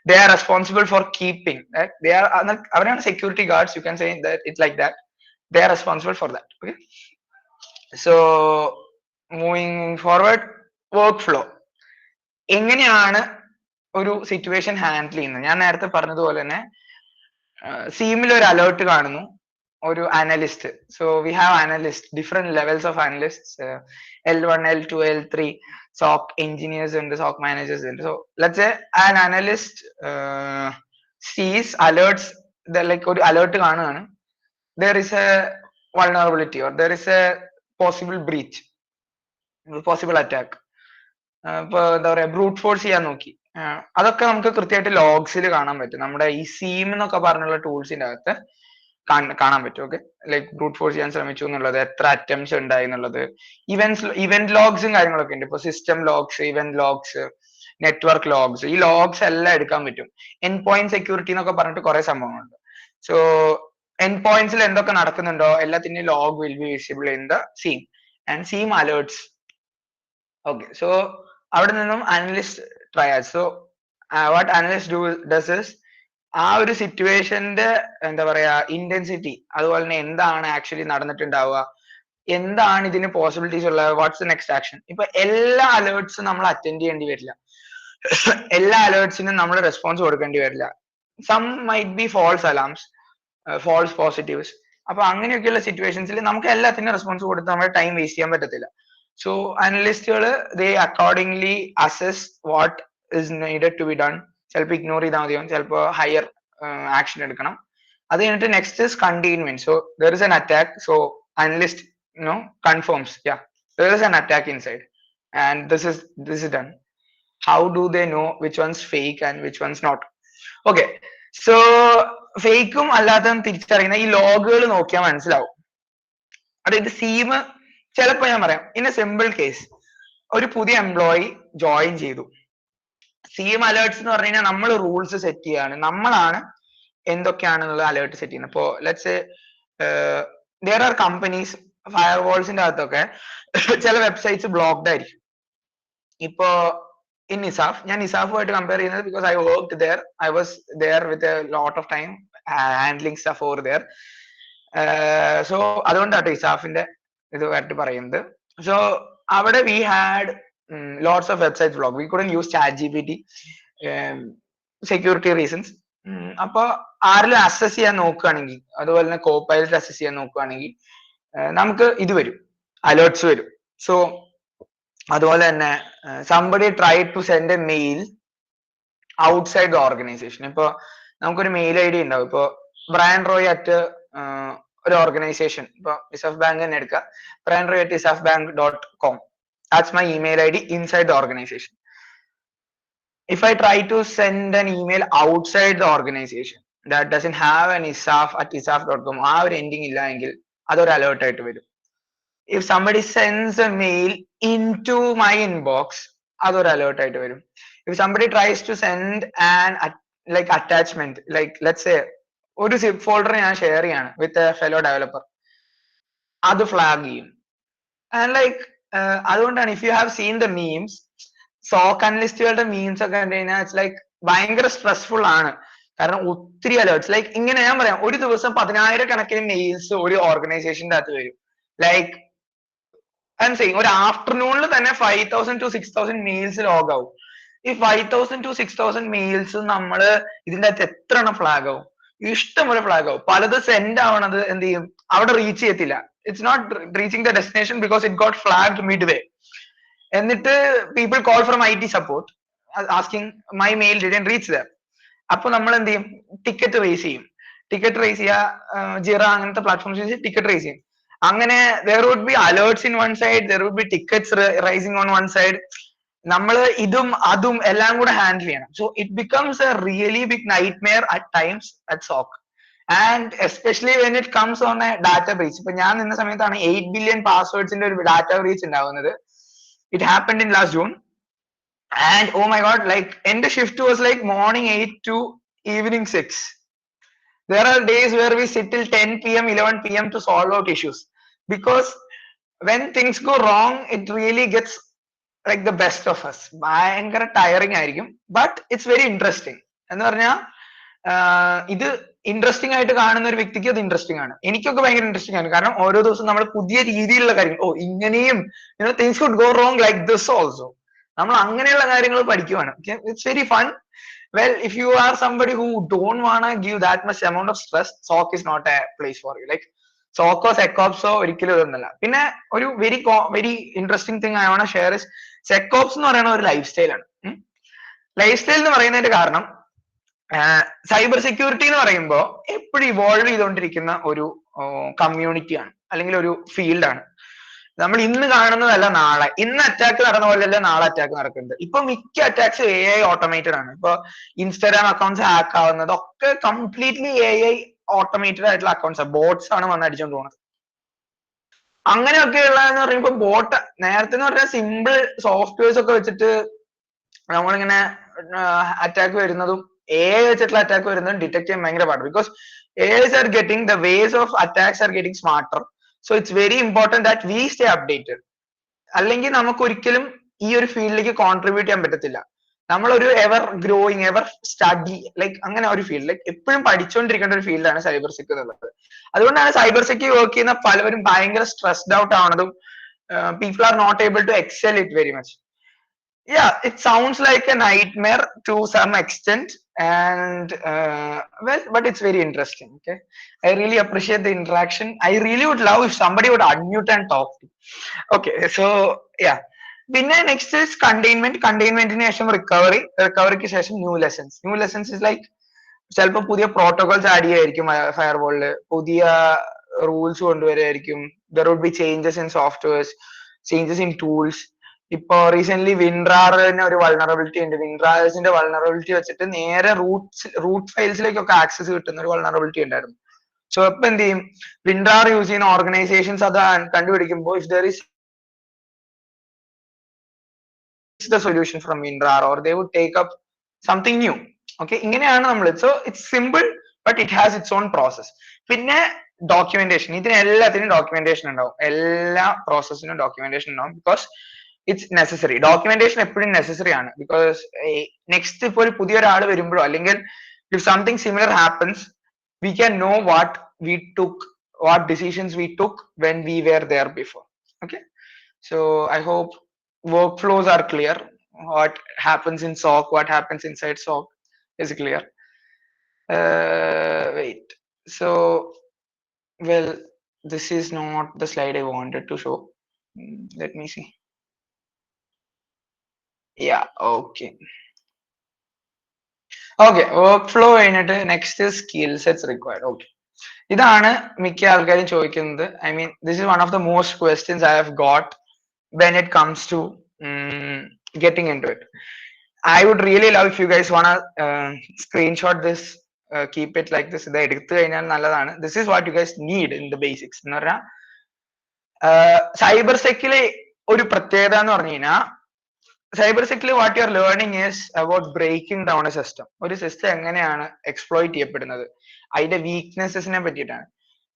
They are responsible for keeping, right? They are avaraana security guards, you can say that it's like that. They are responsible for that, okay. So moving forward, workflow എങ്ങനെയാണ് ഒരു situation handle ചെയ്യുന്നത്. ഞാൻ നേരത്തെ പറഞ്ഞതുപോലെ തന്നെ സീമിൽ ഒരു alert കാണുന്നു, ഒരു analyst. So we have analyst, different levels of analyst, L1, L2, L3, SOC engineers ഉണ്ട്, SOC മാനേജേഴ്സ് ഉണ്ട്. So let's say an analyst സീസ് അലേർട്ട്സ്, ലൈക്ക് ഒരു അലേർട്ട് കാണുകയാണ്, there is a vulnerability or there is a possible breach, possible attack. ഇപ്പൊ എന്താ പറയാ, brute force ചെയ്യാൻ നോക്കി, അതൊക്കെ നമുക്ക് കൃത്യമായിട്ട് ലോഗ്സിൽ കാണാൻ പറ്റും. നമ്മുടെ ഈ സീം എന്നൊക്കെ പറഞ്ഞുള്ള ടൂൾസിന്റെ അകത്ത് കാണാൻ പറ്റും, ഓക്കെ. ലൈക്ക് ബ്രൂട്ട് ഫോഴ്സ് ചെയ്യാൻ ശ്രമിച്ചു എന്നുള്ളത്, എത്ര അറ്റംപ്റ്റ്സ് ഉണ്ടായി എന്നുള്ളത്, ഇവന്റ് ലോഗ്സും കാര്യങ്ങളൊക്കെ ഉണ്ട്. ഇപ്പൊ system logs, event logs, network logs, ഈ ലോഗ്സ് എല്ലാം എടുക്കാൻ പറ്റും. എൻഡ് പോയിന്റ് സെക്യൂരിറ്റി എന്നൊക്കെ പറഞ്ഞിട്ട് കുറെ സംഭവങ്ങളുണ്ട്. സോ എൻഡ് പോയിന്റ്സിൽ എന്തൊക്കെ നടക്കുന്നുണ്ടോ എല്ലാത്തിന്റെയും log will be visible in the SIEM and SIEM alerts, okay. So അവിടെ നിന്നും analyst triages. So what analyst does is, ആ ഒരു സിറ്റുവേഷന്റെ എന്താ പറയാ ഇന്റൻസിറ്റി, അതുപോലെ തന്നെ എന്താണ് ആക്ച്വലി നടന്നിട്ടുണ്ടാവുക, എന്താണ് ഇതിന് പോസിബിലിറ്റീസ് ഉള്ളത്, വാട്ട്സ് ദ നെക്സ്റ്റ് ആക്ഷൻ. ഇപ്പൊ എല്ലാ അലേർട്സും നമ്മൾ അറ്റൻഡ് ചെയ്യേണ്ടി വരില്ല, എല്ലാ അലേർട്സിനും നമ്മൾ റെസ്പോൺസ് കൊടുക്കേണ്ടി വരില്ല. Some might be false alarms, false positives. അപ്പൊ അങ്ങനെയൊക്കെയുള്ള സിറ്റുവേഷൻസിൽ നമുക്ക് എല്ലാത്തിനും റെസ്പോൺസ് കൊടുത്ത് നമ്മുടെ ടൈം വേസ്റ്റ് ചെയ്യാൻ പറ്റത്തില്ല. സോ അനലിസ്റ്റുകൾ they accordingly assess what is needed to be done. ചിലപ്പോൾ ഇഗ്നോർ ചെയ്താൽ മതിയാവും, ചിലപ്പോൾ ഹയർ ആക്ഷൻ എടുക്കണം. അത് കഴിഞ്ഞിട്ട് next is containment. So there is an attack. So analyst confirms, yeah, there is an attack inside and this is done. How do they know which one's fake and which one's not? Okay, so ഫേക്കും അല്ലാത്തതും തിരിച്ചറിയുന്ന ഈ ലോഗുകൾ നോക്കിയാൽ മനസ്സിലാവും. അതായത് seam ചിലപ്പോ ഞാൻ പറയാം, in a simple case ഒരു പുതിയ എംപ്ലോയി ജോയിൻ ചെയ്തു. സീം അലേർട്ട്സ് എന്ന് പറഞ്ഞു കഴിഞ്ഞാൽ നമ്മൾ റൂൾസ് സെറ്റ് ചെയ്യാണ്, നമ്മളാണ് എന്തൊക്കെയാണെന്നുള്ള അലേർട്ട് സെറ്റ് ചെയ്യുന്നത്. ഇപ്പോ ലെറ്റ്സ് there are companies ഫയർവാൾസിന്റെ അകത്തൊക്കെ ചില വെബ്സൈറ്റ്സ് ബ്ലോക്ക്ഡ് ആയിരിക്കും. ഇപ്പോ ഇൻ നിസാഫ്, ഞാൻ നിസാഫുമായിട്ട് കമ്പയർ ചെയ്യുന്നത് because I worked there, I was there with a lot of time handling stuff over there. So അതുകൊണ്ടാണ് നിസാഫിന്റെ ഇതുമായിട്ട് പറയുന്നത്. സോ അവിടെ we had lots of websites blocked. We couldn't use ChatGPT, security reasons. അപ്പൊ ആരെങ്കിലും assess ചെയ്യാൻ നോക്കുകയാണെങ്കിൽ, അതുപോലെ തന്നെ കോപ്പൈലറ്റ് അസസ് ചെയ്യാൻ നോക്കുകയാണെങ്കിൽ നമുക്ക് ഇത് വരും, അലേർട്സ് വരും. സോ അതുപോലെ തന്നെ somebody tried to send a mail outside the organization. ഇപ്പൊ നമുക്കൊരു മെയിൽ ഐ ഡി ഉണ്ടാവും. ഇപ്പൊ ബ്രയൻ റോയ് അറ്റ് ഒരു ഓർഗനൈസേഷൻ, ഇപ്പൊ നിസാഫ് ബാങ്ക് തന്നെ എടുക്കുക, brianroy@nisafbank.com. that's my email id inside the organization. If I try to send an email outside the organization that doesn't have an isaf@isaf.com, ആ ഒരു എൻഡിങ് ഇല്ല എങ്കിൽ അതൊരു അലേർട്ട് ആയിട്ട് വരും. If somebody sends a mail into my inbox, അതൊരു alert ആയിട്ട് വരും. If somebody tries to send an like attachment, like let's say ഒരു സിപ്പ് ഫോൾഡർ ഞാൻ ഷെയർ ചെയ്യാണ് വിത്ത് എ ഫെലോ ഡെവലപ്പർ, അത് ഫ്ലാഗ് ചെയ്യും. ആൻഡ് ലൈക്ക് അതുകൊണ്ടാണ് if you have seen the memes, SOC അനലിസ്റ്റുകളുടെ മീംസ് ഒക്കെ കണ്ടു കഴിഞ്ഞാൽ ഇറ്റ്സ് ലൈക്ക് ഭയങ്കര സ്ട്രെസ്ഫുൾ ആണ്. കാരണം ഒത്തിരി അലേർട്സ്, ലൈക്ക് ഇങ്ങനെ ഞാൻ പറയാം, ഒരു ദിവസം 10,000 കണക്കിന് മെയിൽസ് ഒരു ഓർഗനൈസേഷന്റെ അകത്ത് വരും. ലൈക്ക് ഐ എം സെയിങ് ഒരു ആഫ്റ്റർനൂണിൽ തന്നെ 5,000 to 6,000 മെയിൽസ് ലോഗ് ആവും. ഈ 5,000 to 6,000 മെയിൽസ് നമ്മള് ഇതിന്റെ അകത്ത് എത്ര എണ്ണം ഫ്ലാഗ് ആവും? ഇഷ്ടംപോലെ ഫ്ലാഗ് ആവും. പലത് സെൻഡ് ആവണത് എന്ത് ചെയ്യും, അവിടെ റീച്ച് ചെയ്യത്തില്ല. It's not reaching the destination because it got flagged midway. എന്നിട്ട് people call from IT support asking my mail didn't reach there. അപ്പൊ നമ്മൾ എന്ത് ചെയ്യും, ടിക്കറ്റ് റേസ് ചെയ്യും. ടിക്കറ്റ് റേസ് ചെയ്യുക, ജിറ അങ്ങനത്തെ പ്ലാറ്റ്ഫോംസ് ടിക്കറ്റ് റേസ് ചെയ്യും. അങ്ങനെ there would be alerts in one side, there would be tickets rising on one side. നമ്മൾ ഇതും അതും എല്ലാം കൂടെ ഹാൻഡിൽ ചെയ്യണം. So it becomes a really big nightmare at times at SOC, and especially when it comes on a data breach. ഇപ്പൊ ഞാൻ നിന്ന സമയത്താണ് 8 ബില്യൺ പാസ്വേഡ്സിന്റെ ഒരു ഡാറ്റ ബ്രീച്ച് ഉണ്ടാവുന്നത്. It happened in last June. And oh my God, like എന്റെ shift was like morning 8 to evening 6. There are days where we sit till 10 PM 11 PM to solve out issues, because when things go wrong it really gets like the best of us. ഭയങ്കര tiring ആയിരിക്കും, but it's very interesting. എന്ന് പറഞ്ഞാൽ ഇത് interesting ആയിട്ട് കാണുന്ന ഒരു വ്യക്തിക്ക് അത് ഇൻട്രസ്റ്റിംഗ് ആണ്. എനിക്കൊക്കെ ഭയങ്കര ഇൻട്രസ്റ്റിംഗ് ആണ്. കാരണം ഓരോ ദിവസവും നമ്മൾ പുതിയ രീതിയിലുള്ള കാര്യങ്ങൾ, ഓ ഇങ്ങനെയും things could go wrong like this also, നമ്മൾ അങ്ങനെയുള്ള കാര്യങ്ങൾ പഠിക്കുവാണ്. It's very fun. Well, if you are somebody who don't wanna give that much amount of stress, SOC is not a place for you. Like SOC or SecOps ഒരിക്കലും ഇതൊന്നല്ല. പിന്നെ ഒരു very interesting thing I want share is SecOps എന്ന് പറയുന്ന ഒരു life style ആണ്. Life style എന്ന് പറയുന്നതിന്റെ കാരണം, സൈബർ സെക്യൂരിറ്റി എന്ന് പറയുമ്പോൾ എപ്പോഴും ഇവോൾവ് ചെയ്തുകൊണ്ടിരിക്കുന്ന ഒരു കമ്മ്യൂണിറ്റിയാണ്, അല്ലെങ്കിൽ ഒരു ഫീൽഡാണ്. നമ്മൾ ഇന്ന് കാണുന്നതല്ല നാളെ. ഇന്ന് അറ്റാക്ക് നടന്ന പോലെയല്ല നാളെ അറ്റാക്ക് നടക്കുന്നത്. ഇപ്പൊ മിക്ക അറ്റാക്സ് AI ഓട്ടോമേറ്റഡ് ആണ്. ഇപ്പൊ ഇൻസ്റ്റാഗ്രാം അക്കൗണ്ട്സ് ഹാക്ക് ആവുന്നത് ഒക്കെ കംപ്ലീറ്റ്ലി AI ഓട്ടോമേറ്റഡ് ആയിട്ടുള്ള അക്കൗണ്ട്സ്, ബോട്ട്സ് ആണ് വന്ന് അടിച്ചുകൊണ്ട് പോകുന്നത്. അങ്ങനെയൊക്കെയുള്ളതെന്ന് പറയുമ്പോൾ ബോട്ട്, നേരത്തെ എന്ന് പറഞ്ഞാൽ സിമ്പിൾ സോഫ്റ്റ്വെയർസ് ഒക്കെ വെച്ചിട്ട് നമ്മളിങ്ങനെ അറ്റാക്ക് വരുന്നതും AI വെച്ചിട്ടുള്ള അറ്റാക്ക് വരുന്നതും ഡിറ്റക്ട് ചെയ്യാൻ ഭയങ്കര പാടാണ്. Because AIs are getting, the ways of attacks are getting smarter. So it's very important that we stay updated. അല്ലെങ്കിൽ നമുക്ക് ഒരിക്കലും ഈ ഒരു ഫീൽഡിലേക്ക് കോൺട്രിബ്യൂട്ട് ചെയ്യാൻ പറ്റത്തില്ല. നമ്മളൊരു ever growing, ever study, like അങ്ങനെ ഒരു ഫീൽഡ്, ലൈക്ക് എപ്പോഴും പഠിച്ചുകൊണ്ടിരിക്കേണ്ട ഒരു ഫീൽഡാണ് സൈബർ സെക്യൂരിറ്റി എന്നുള്ളത്. അതുകൊണ്ടാണ് സൈബർ സെക്യൂരിറ്റി വർക്ക് ചെയ്യുന്ന പലവരും ഭയങ്കര സ്ട്രെസ്ഡ് ഔട്ട് ആവുന്നതും. People are not able to excel it very much. Yeah, it sounds like a nightmare to some extent, and well, but it's very interesting. Okay, I really appreciate the interaction. I really would love if somebody would unmute and talk to. Okay, so yeah. Then next is containment. Containment in ശേഷം recovery. Recoveryക്ക് ശേഷം new lessons. New lessons is like ചിലപ്പോൾ പുതിയ protocols add ചെയ്യായിരിക്കും ഫയർവാളില്, പുതിയ rules കൊണ്ടുവരായിരിക്കും. There would be changes in softwares, changes in tools. ഇപ്പൊ recent വിൻറാറിന് ഒരു vulnerability ഉണ്ട്. വിൻറാറിന്റെ vulnerability വെച്ചിട്ട് നേരെ റൂട്ട് ഫയൽസിലേക്കൊക്കെ ആക്സസ് കിട്ടുന്ന ഒരു വൾണറബിലിറ്റി ഉണ്ടായിരുന്നു. സോ ഇപ്പൊ എന്ത് ചെയ്യും, വിൻറാർ യൂസ് ചെയ്യുന്ന ഓർഗനൈസേഷൻസ് അത് കണ്ടുപിടിക്കുമ്പോൾ if there is the solution from WinRAR, or they would take up something new. Okay, ഇങ്ങനെയാണ് നമ്മൾ. So it's simple but it has its own process. പിന്നെ documentation, ഇതിന് എല്ലാത്തിനും documentation ഉണ്ടാവും, എല്ലാ പ്രോസസ്സിനും documentation ഉണ്ടാവും, because it's necessary. Documentation എപ്പോഴും necessary ആണ്, because next ഇപ്പോൾ ഒരു പുതിയ ഒരാൾ വരുമ്പോഴോ അല്ലെങ്കിൽ if something similar happens, we can know what we took, what decisions we took when we were there before. Okay, so I hope workflows are clear. What happens in SOC, what happens inside SOC is clear. Wait, so well, this is not the slide I wanted to show. Let me see. Yeah, okay. Okay, workflow കഴിഞ്ഞിട്ട് next is skill sets required. Okay, ഇതാണ് മിക്ക ആൾക്കാരും ചോദിക്കുന്നത്. I mean, this is one of the most questions I have got when it comes to getting into it. I would really love if you guys wanna screenshot this, keep it like this. ഇത് എടുത്തു കഴിഞ്ഞാൽ നല്ലതാണ്. This is what you guys need in the basics. എന്ന് പറഞ്ഞാൽ cyber സെക്കിലെ ഒരു പ്രത്യേകത എന്ന് പറഞ്ഞു കഴിഞ്ഞാൽ, സൈബർ സെക്കിൽ what you are learning is about breaking down a system. ഒരു സിസ്റ്റം എങ്ങനെയാണ് എക്സ്പ്ലോയിറ്റ് ചെയ്യപ്പെടുന്നത്, അതിന്റെ വീക്ക്നെസ്സസിനെ പറ്റിയിട്ടാണ്.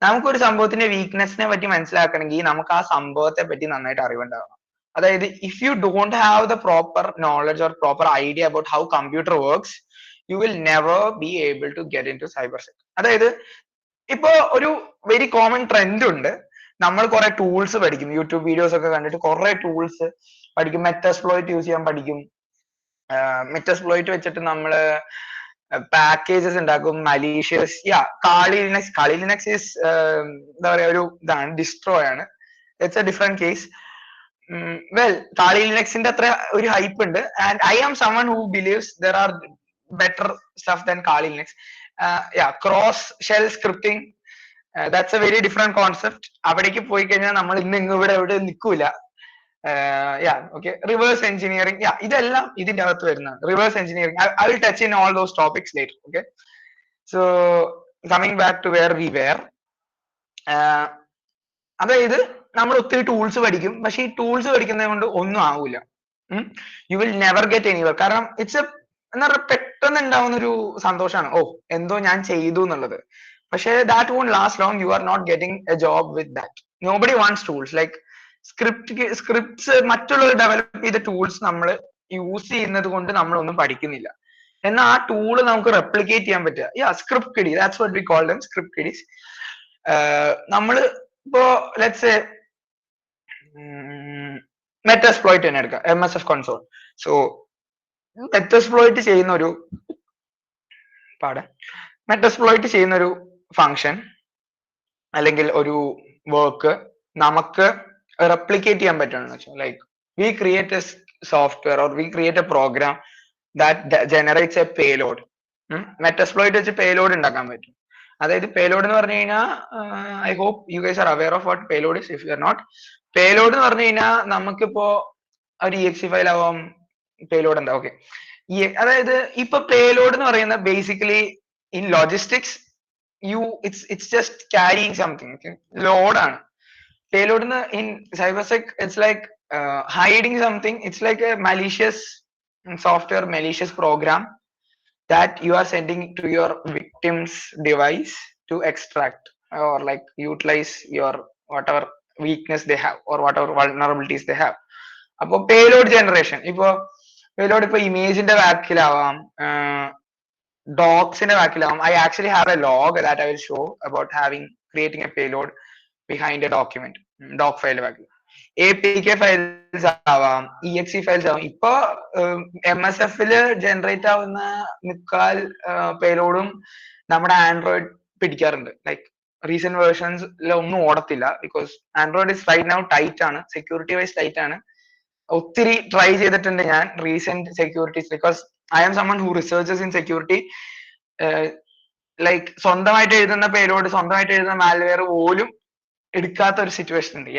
നമുക്കൊരു സംഭവത്തിന്റെ വീക്ക്നെസ്സിനെ പറ്റി മനസ്സിലാക്കണമെങ്കിൽ നമുക്ക് ആ സംഭവത്തെ പറ്റി നന്നായിട്ട് അറിവുണ്ടാവണം. അതായത് if you don't have the proper knowledge or proper idea about how computer works, you will never be able to get in to cyber sec. അതായത് ഇപ്പൊ ഒരു വെരി കോമൺ ട്രെൻഡ് ഉണ്ട്, നമ്മൾ കുറെ ടൂൾസ് പഠിക്കും, യൂട്യൂബ് വീഡിയോസ് ഒക്കെ കണ്ടിട്ട് കുറെ ടൂൾസ് പഠിക്കും, മെറ്റസ്പ്ലോയിറ്റ് യൂസ് ചെയ്യാൻ പഠിക്കും. മെറ്റസ്പ്ലോയിറ്റ് വെച്ചിട്ട് നമ്മള് പാക്കേജസ് ഉണ്ടാക്കും, മലീഷ്യസ്. കാളി ലിനക്സ് ഈസ് എന്താ പറയാ, ഒരു ഇതാണ്, ഡിസ്ട്രോയ് ആണ്. It's a different case. Well, Kali ലിനക്സിന്റെ അത്ര ഒരു ഹൈപ്പ് ഉണ്ട്, and I am someone who believes there are better stuff than Kali Linux. Cross shell scripting, that's a very different concept. അവിടേക്ക് പോയി കഴിഞ്ഞാൽ നമ്മൾ ഇന്ന് ഇവിടെ എവിടെ നിൽക്കൂല. Okay, reverse engineering, ഇതെല്ലാം ഇതിന്റെ അകത്ത് വരുന്നതാണ്. Reverse engineering, I will touch in all those topics later. Okay, so coming back to where we were, അതായത് നമ്മൾ ഒത്തിരി ടൂൾസ് പഠിക്കും, പക്ഷെ ഈ ടൂൾസ് പഠിക്കുന്നത് കൊണ്ട് ഒന്നും ആവൂല. U will never get anywhere. കാരണം ഇറ്റ്സ് എന്താ പറയുക, പെട്ടെന്ന് ഉണ്ടാവുന്ന ഒരു സന്തോഷമാണ്, ഓ എന്തോ ഞാൻ ചെയ്തു എന്നുള്ളത്. പക്ഷെ that won't last long. You are not getting a job with that. Nobody wants tools like scripts. മറ്റുള്ളവർ ഡെവലപ്പ് ചെയ്ത ടൂൾസ് നമ്മൾ യൂസ് ചെയ്യുന്നത് കൊണ്ട് നമ്മളൊന്നും പഠിക്കുന്നില്ല. എന്നാൽ ആ ടൂള് നമുക്ക് റെപ്ലിക്കേറ്റ് ചെയ്യാൻ പറ്റുക. Script kiddie, that's what we call them, script kiddies. നമ്മള് ഇപ്പോ ലെറ്റ്സ് മെറ്റസ്പ്ലോയിറ്റ് തന്നെ എടുക്കാം, MSF കൺസോൾ. സോ മെറ്റസ്പ്ലോയിറ്റ് ചെയ്യുന്ന ഒരു ഫങ്ഷൻ അല്ലെങ്കിൽ ഒരു വർക്ക് നമുക്ക് റെപ്ലിക്കേറ്റ് ചെയ്യാൻ പറ്റുകയാണെന്ന് വെച്ചാൽ, like we create a software or we create a program that generates a payload. Metasploit വെച്ച് പേലോഡ് ഉണ്ടാക്കാൻ പറ്റും. അതായത് പേലോഡ് എന്ന് പറഞ്ഞു കഴിഞ്ഞാൽ, I hope you guys are aware of what payload is. If you are not, payload എന്ന് പറഞ്ഞു കഴിഞ്ഞാൽ നമുക്കിപ്പോ ഒരു EXE ഫയൽ ആവാം പേലോഡ് എന്താ. ഓക്കെ, അതായത് ഇപ്പൊ പേലോഡ് എന്ന് പറയുന്ന basically in logistics it's just carrying something. Okay, load ആണ് payload. in cybersec it's like hiding something. It's like a malicious software, malicious program that you are sending to your victim's device to extract or like utilize your whatever weakness they have or whatever vulnerabilities they have. അപ്പൊ payload generation, ഇപ്പൊ payload ഇപ്പൊ ഇമേജിന്റെ ബാക്കിലാവാം, docs in a vacuum. I actually have a log that I will show about creating a payload behind a document, doc file vacuum. APK files ആവാം, EXE files ആവാം. ഇപ്പൊ MSF generate ആവുന്ന മിക്കാൽ പേലോഡും നമ്മുടെ Android പിടിക്കാറുണ്ട്. Like recent വേർഷൻസിൽ ഒന്നും ഓടത്തില്ല, because Android is right now tight ആണ്, സെക്യൂരിറ്റി വൈസ് ടൈറ്റ് ആണ്. ഒത്തിരി ട്രൈ ചെയ്തിട്ടുണ്ട് ഞാൻ recent securities, because I am someone who researches in security. Like സ്വന്തമായിട്ട് എഴുതുന്ന പേലോഡ്, സ്വന്തമായിട്ട് എഴുതുന്ന മാൽവെയർ പോലും എടുക്കാത്ത ഒരു സിറ്റുവേഷൻ ഉണ്ട്.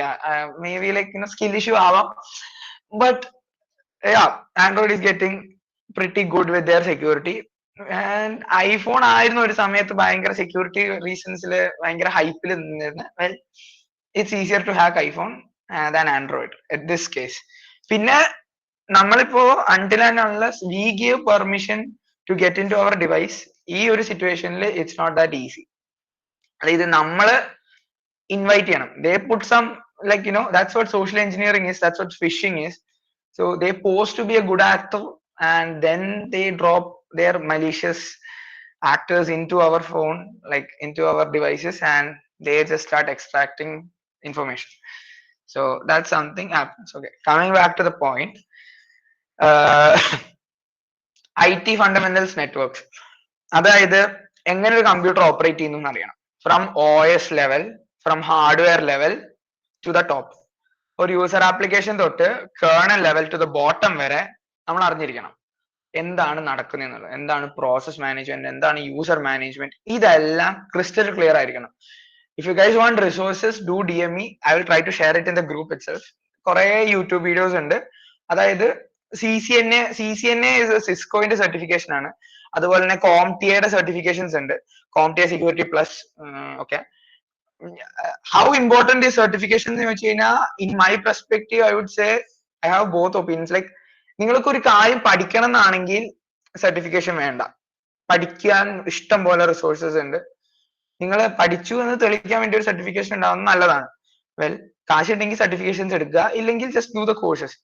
May be like skill issue ആവാം, but yeah, Android is getting pretty good with their security. And iPhone ആയിരുന്നു ഒരു സമയത്ത് ഭയങ്കര security reasons ഭയങ്കര hype നിന്നിരുന്നത്. Well, it's easier to hack iPhone than Android at this case. പിന്നെ നമ്മളിപ്പോ until and unless we give permission to get into our device, ഈ ഒരു situationൽ it's not that easy. അതായത് നമ്മള് invite ചെയ്യണം. They put some, like, you know, that's what social engineering is, that's what phishing is. So they pose to be a good actor and then they drop their malicious actors into our phone, like into our devices, and they just start extracting information. So that's something happens. Okay, coming back to the point, uh, IT fundamentals networks, അതായത് എങ്ങനെ ഒരു computer operate ചെയ്യുന്നു അറിയണം, from OS level, from hardware level to the top. ഒരു user application തൊട്ട് kernel level to the bottom വരെ നമ്മൾ അറിഞ്ഞിരിക്കണം എന്താണ് നടക്കുന്നത്, എന്താണ് പ്രോസസ് മാനേജ്മെന്റ്, എന്താണ് യൂസർ മാനേജ്മെന്റ്, ഇതെല്ലാം ക്രിസ്റ്റൽ ക്ലിയർ ആയിരിക്കണം. If you guys want resources, do DM me, I will try to share it in the group itself. കുറെ യൂട്യൂബ് വീഡിയോസ് ഉണ്ട്. അതായത് CCNA സിസ്കോയുടെ സർട്ടിഫിക്കേഷൻ ആണ്. അതുപോലെ തന്നെ CompTIAയുടെ സർട്ടിഫിക്കേഷൻസ് ഉണ്ട്, CompTIA security plus. Okay, how important is certification എന്ന് വെച്ച് കഴിഞ്ഞാൽ, in my perspective I would say I have both opinions. Like, നിങ്ങൾക്ക് ഒരു കാര്യം പഠിക്കണം എന്നാണെങ്കിൽ സർട്ടിഫിക്കേഷൻ വേണ്ട, പഠിക്കാൻ ഇഷ്ടം പോലെ റിസോഴ്സസ് ഉണ്ട്. നിങ്ങൾ പഠിച്ചു എന്ന് തെളിയിക്കാൻ വേണ്ടി ഒരു സർട്ടിഫിക്കേഷൻ ഉണ്ടാവുന്നത് നല്ലതാണ്. വെൽ, കാശ് ഉണ്ടെങ്കിൽ സർട്ടിഫിക്കേഷൻസ് എടുക്കുക, ഇല്ലെങ്കിൽ just do the courses.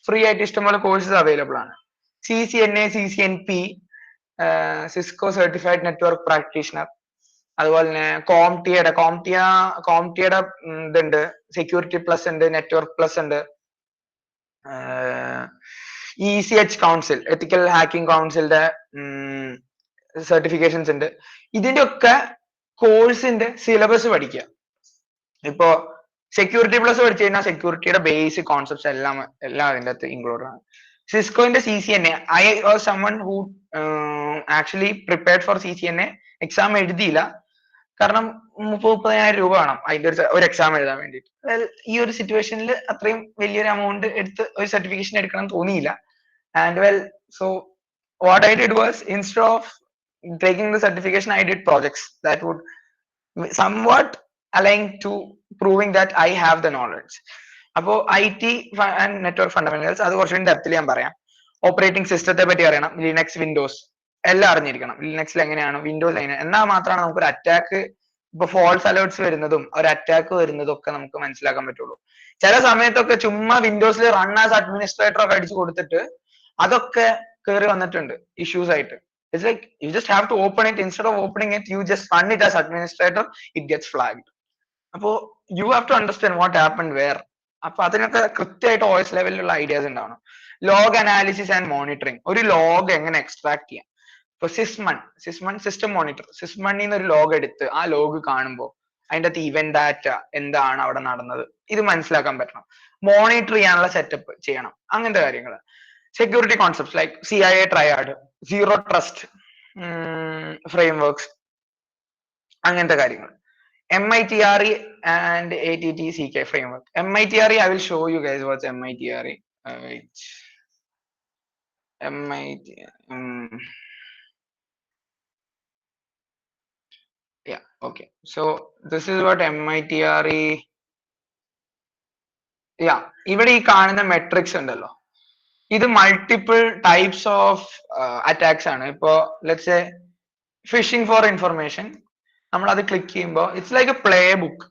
Free ആയിട്ട് ഇഷ്ടംപോലെ കോഴ്സസ് അവൈലബിൾ ആണ്. CCNA, CCNP, Cisco certified network practitioner, അതുപോലെ തന്നെ കോംടിയുടെ ഇതുണ്ട്, സെക്യൂരിറ്റി പ്ലസ് ഉണ്ട്, നെറ്റ്വർക്ക് പ്ലസ് ഉണ്ട്, ECH കൗൺസിൽ, എത്തിക്കൽ ഹാക്കിംഗ് കൗൺസിലിന്റെ സർട്ടിഫിക്കേഷൻസ് ഉണ്ട്. ഇതിന്റെ ഒക്കെ കോഴ്സിന്റെ സിലബസ് പഠിക്കുക. ഇപ്പോ സെക്യൂരിറ്റി പ്ലസ് പഠിച്ചു കഴിഞ്ഞാൽ സെക്യൂരിറ്റിയുടെ ബേസിക് കോൺസെപ്റ്റ്സ് എല്ലാം അതിന്റെ അകത്ത് ഇൻക്ലൂഡ് ആണ്. സിസ്കോന്റെ CCNA, I was someone who actually prepared for CCNA. Exam എഴുതിയില്ല, കാരണം 30,000 രൂപ വേണം അതിന്റെ ഒരു എക്സാം എഴുതാൻ വേണ്ടിയിട്ട്. ഈ ഒരു സിറ്റുവേഷനിൽ അത്രയും വലിയൊരു എമൗണ്ട് എടുത്ത് ഒരു സർട്ടിഫിക്കേഷൻ എടുക്കണം തോന്നിയില്ല. And well, so what I did was, instead of taking the certification, I did projects that would somewhat align to proving that I have the knowledge. അപ്പോ IT and network fundamentals അത് കുറച്ചുകൂടി ഡെപ്തിൽ ഞാൻ പറയാം. Operating സിസ്റ്റത്തെ പറ്റി അറിയണം, Linux, Windows എല്ലാം അറിഞ്ഞിരിക്കണം. ലിനക്സിൽ എങ്ങനെയാണ്, വിൻഡോസ് എങ്ങനെയാണ്, എന്നാൽ മാത്രമാണ് നമുക്ക് ഒരു അറ്റാക്ക്, ഇപ്പൊ ഫോൾസ് അലേർട്സ് വരുന്നതും ഒരു അറ്റാക്ക് വരുന്നതും ഒക്കെ നമുക്ക് മനസ്സിലാക്കാൻ പറ്റുള്ളൂ. ചില സമയത്തൊക്കെ ചുമ്മാ വിൻഡോസിൽ റൺ ആസ് അഡ്മിനിസ്ട്രേറ്റർ ഒക്കെ അടിച്ചു കൊടുത്തിട്ട് അതൊക്കെ കയറി വന്നിട്ടുണ്ട് ഇഷ്യൂസ് ആയിട്ട്. It's like you just have to open it. Instead of opening it, you just run it as administrator, it gets flagged. അപ്പോ you have to understand what happened where. അപ്പൊ അതിനൊക്കെ കൃത്യമായിട്ട് OS ലെവലിലുള്ള ഐഡിയാസ് ഉണ്ടാവണം. Log analysis and monitoring, ഒരു log എങ്ങനെ extract ചെയ്യാം. ഇപ്പൊ സിസ്മൺ സിസ്റ്റം മോണിറ്റർ, സിസ്മണിൽ നിന്ന് ഒരു ലോഗ് എടുത്ത് ആ ലോഗ് കാണുമ്പോൾ അതിന്റെ അകത്ത് ഇവന്റ് ഡാറ്റ എന്താണ് അവിടെ നടന്നത് ഇത് മനസ്സിലാക്കാൻ പറ്റണം. മോണിറ്റർ ചെയ്യാനുള്ള സെറ്റപ്പ് ചെയ്യണം, അങ്ങനത്തെ കാര്യങ്ങൾ. Security concepts like CIA triad, zero trust frameworks, അങ്ങനത്തെ കാര്യങ്ങൾ. MITRE and ATT-CK framework. MITRE, I will show you guys what's MITRE. Yeah, okay. So this is what MITRE. Yeah, ഇവിടെ ഈ കാണുന്ന മെട്രിക്സ് ഉണ്ടല്ലോ, ഇത് മൾട്ടിപ്പിൾ ടൈപ്സ് ഓഫ് അറ്റാക്സ് ആണ്. ഇപ്പോ let's say phishing for information, നമ്മൾ അത് ക്ലിക്ക് ചെയ്യുമ്പോൾ it's like a playbook.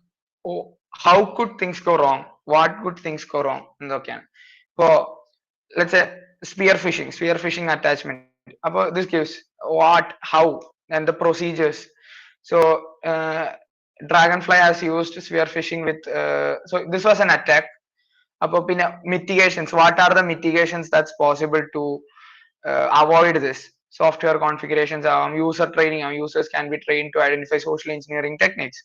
How could things go wrong, what could things go wrong എന്നൊക്കെയാണ്. ഇപ്പോ let's say spear phishing attachment, അപ്പോ this gives what, how and the procedures. സോ Dragonfly has used spear phishing with so this was an attack. അപ്പൊ പിന്നെ mitigations, what are the mitigations that's possible to avoid this? Software configurations, user training, users can be trained to identify social engineering techniques.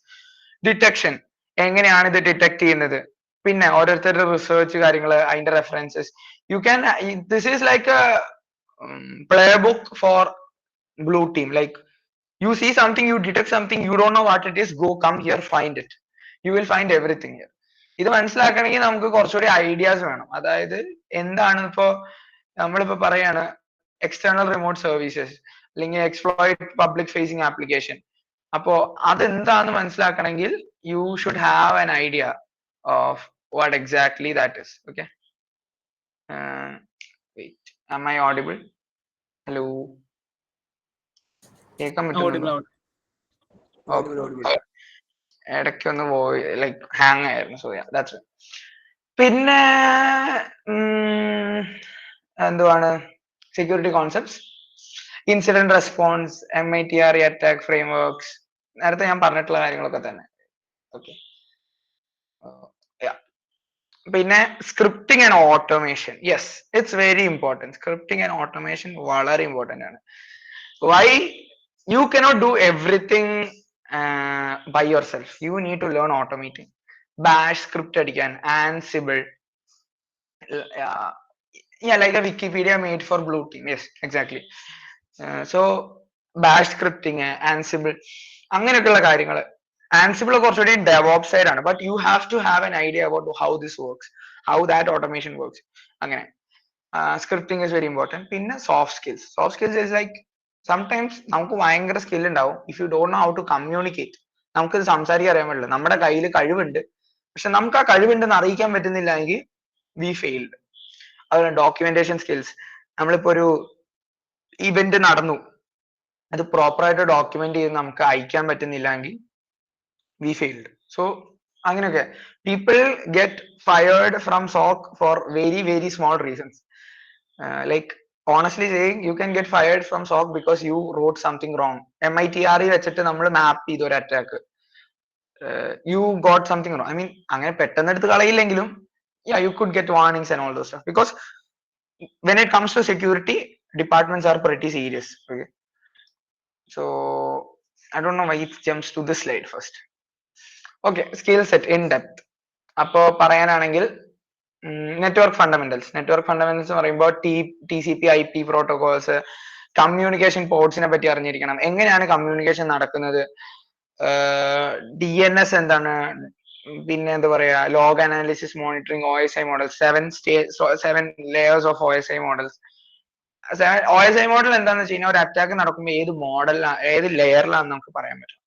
Detection, എങ്ങനെയാണ് ഇത് detect ചെയ്യുന്നത്, പിന്നെ ഓരോരുത്തരുടെ research കാര്യങ്ങൾ, അതിന്റെ references. You can, this is like a play book for blue team. Like you see something, you detect something, you don't know what it is, go, come here, find it. You will find everything here. ഇത് മനസ്സിലാക്കണമെങ്കിൽ നമുക്ക് കുറച്ചുകൂടി ideas വേണം. അതായത് എന്താണ് ഇപ്പോ നമ്മളിപ്പോ പറയാണ് എക്സ്റ്റേണൽ റിമോട്ട് സർവീസസ് അല്ലെങ്കിൽ എക്സ്പ്ലോയിറ്റ് പബ്ലിക് ഫേസിംഗ് ആപ്ലിക്കേഷൻ. അപ്പോ അതെന്താന്ന് മനസ്സിലാക്കണമെങ്കിൽ you should have an idea of what exactly that is. Okay. Wait, am I audible? Hello. കേൾക്കാൻ പറ്റുന്നുണ്ടോ? ഇടയ്ക്ക് ഒന്ന് പോയി ലൈക്ക് ഹാങ് ആയിരുന്നു. So that's it. പിന്നെ എന്തുവാണ് security concepts, incident response, MITRE attack frameworks, നേരത്തെ ഞാൻ പറഞ്ഞിട്ടുള്ള കാര്യങ്ങളൊക്കെ തന്നെ. ഓക്കെ. പിന്നെ scripting and automation. Yes, it's very important. Scripting and automation വളരെ ഇമ്പോർട്ടൻ്റ് ആണ്. Why? You cannot do everything by yourself. You need to learn automating. Bash script അടിക്കാൻ, Ansible, yeah, like a Wikipedia made for blue team. Yes, exactly. So bash scripting, Ansible, അങ്ങനെയൊക്കെയുള്ള കാര്യങ്ങൾ. Ansible കുറച്ചുകൂടി DevOps side ആണ്, but you have to have an idea about how this works, how that automation works. അങ്ങനെ scripting is very important. പിന്നെ soft skills. Soft skills is like sometimes നമുക്ക് ഭയങ്കര skill ഉണ്ടാവും, if you don't know how to communicate. നമുക്കിത് സംസാരിക്കാൻ അറിയാൻ പറ്റില്ല, നമ്മുടെ കയ്യിൽ കഴിവുണ്ട്, പക്ഷെ നമുക്ക് ആ കഴിവുണ്ടെന്ന് അറിയിക്കാൻ പറ്റുന്നില്ല എങ്കിൽ വി ഫെയിൽഡ്. അതുപോലെ ഡോക്യുമെന്റേഷൻ സ്കിൽസ്. നമ്മളിപ്പോ ഒരു ഇവന്റ് നടന്നു, അത് പ്രോപ്പറായിട്ട് ഡോക്യുമെന്റ് ചെയ്ത് നമുക്ക് അയക്കാൻ പറ്റുന്നില്ല എങ്കിൽ വി ഫെയിൽഡ്. സോ അങ്ങനെയൊക്കെ people get fired from SOC for very very small reasons. Like honestly saying, you can get fired from SOC because you wrote something wrong. MITRE വെച്ചിട്ട് നമ്മൾ മാപ്പ് ചെയ്ത ഒരു attack, you got something wrong. I mean, അങ്ങനെ പെട്ടെന്ന് എടുത്ത് കളയില്ലെങ്കിലും yeah, you could get warnings and all those stuff, because when it comes to security, departments are pretty serious. Okay. So I don't know why it jumps to this slide first. Okay, skill set in depth. അപ്പോ പറയാനാണെങ്കിൽ network fundamentals. Network fundamentals എന്ന് പറയുമ്പോൾ TCP IP protocols, communication പോർട്സിനെ പറ്റി അറിഞ്ഞിരിക്കണം, എങ്ങനെയാണ് communication നടക്കുന്നത്, DNS എന്താണ്, പിന്നെ എന്താ പറയാ log analysis, monitoring, OSI model, 7 layers of OSI models. OSI model എന്താണെന്ന് വെച്ച് കഴിഞ്ഞാൽ ഒരു അറ്റാക്ക് നടക്കുമ്പോൾ ഏത് മോഡലിലാണ്, ഏത് ലെയറിലാണെന്ന് നമുക്ക് പറയാൻ പറ്റും.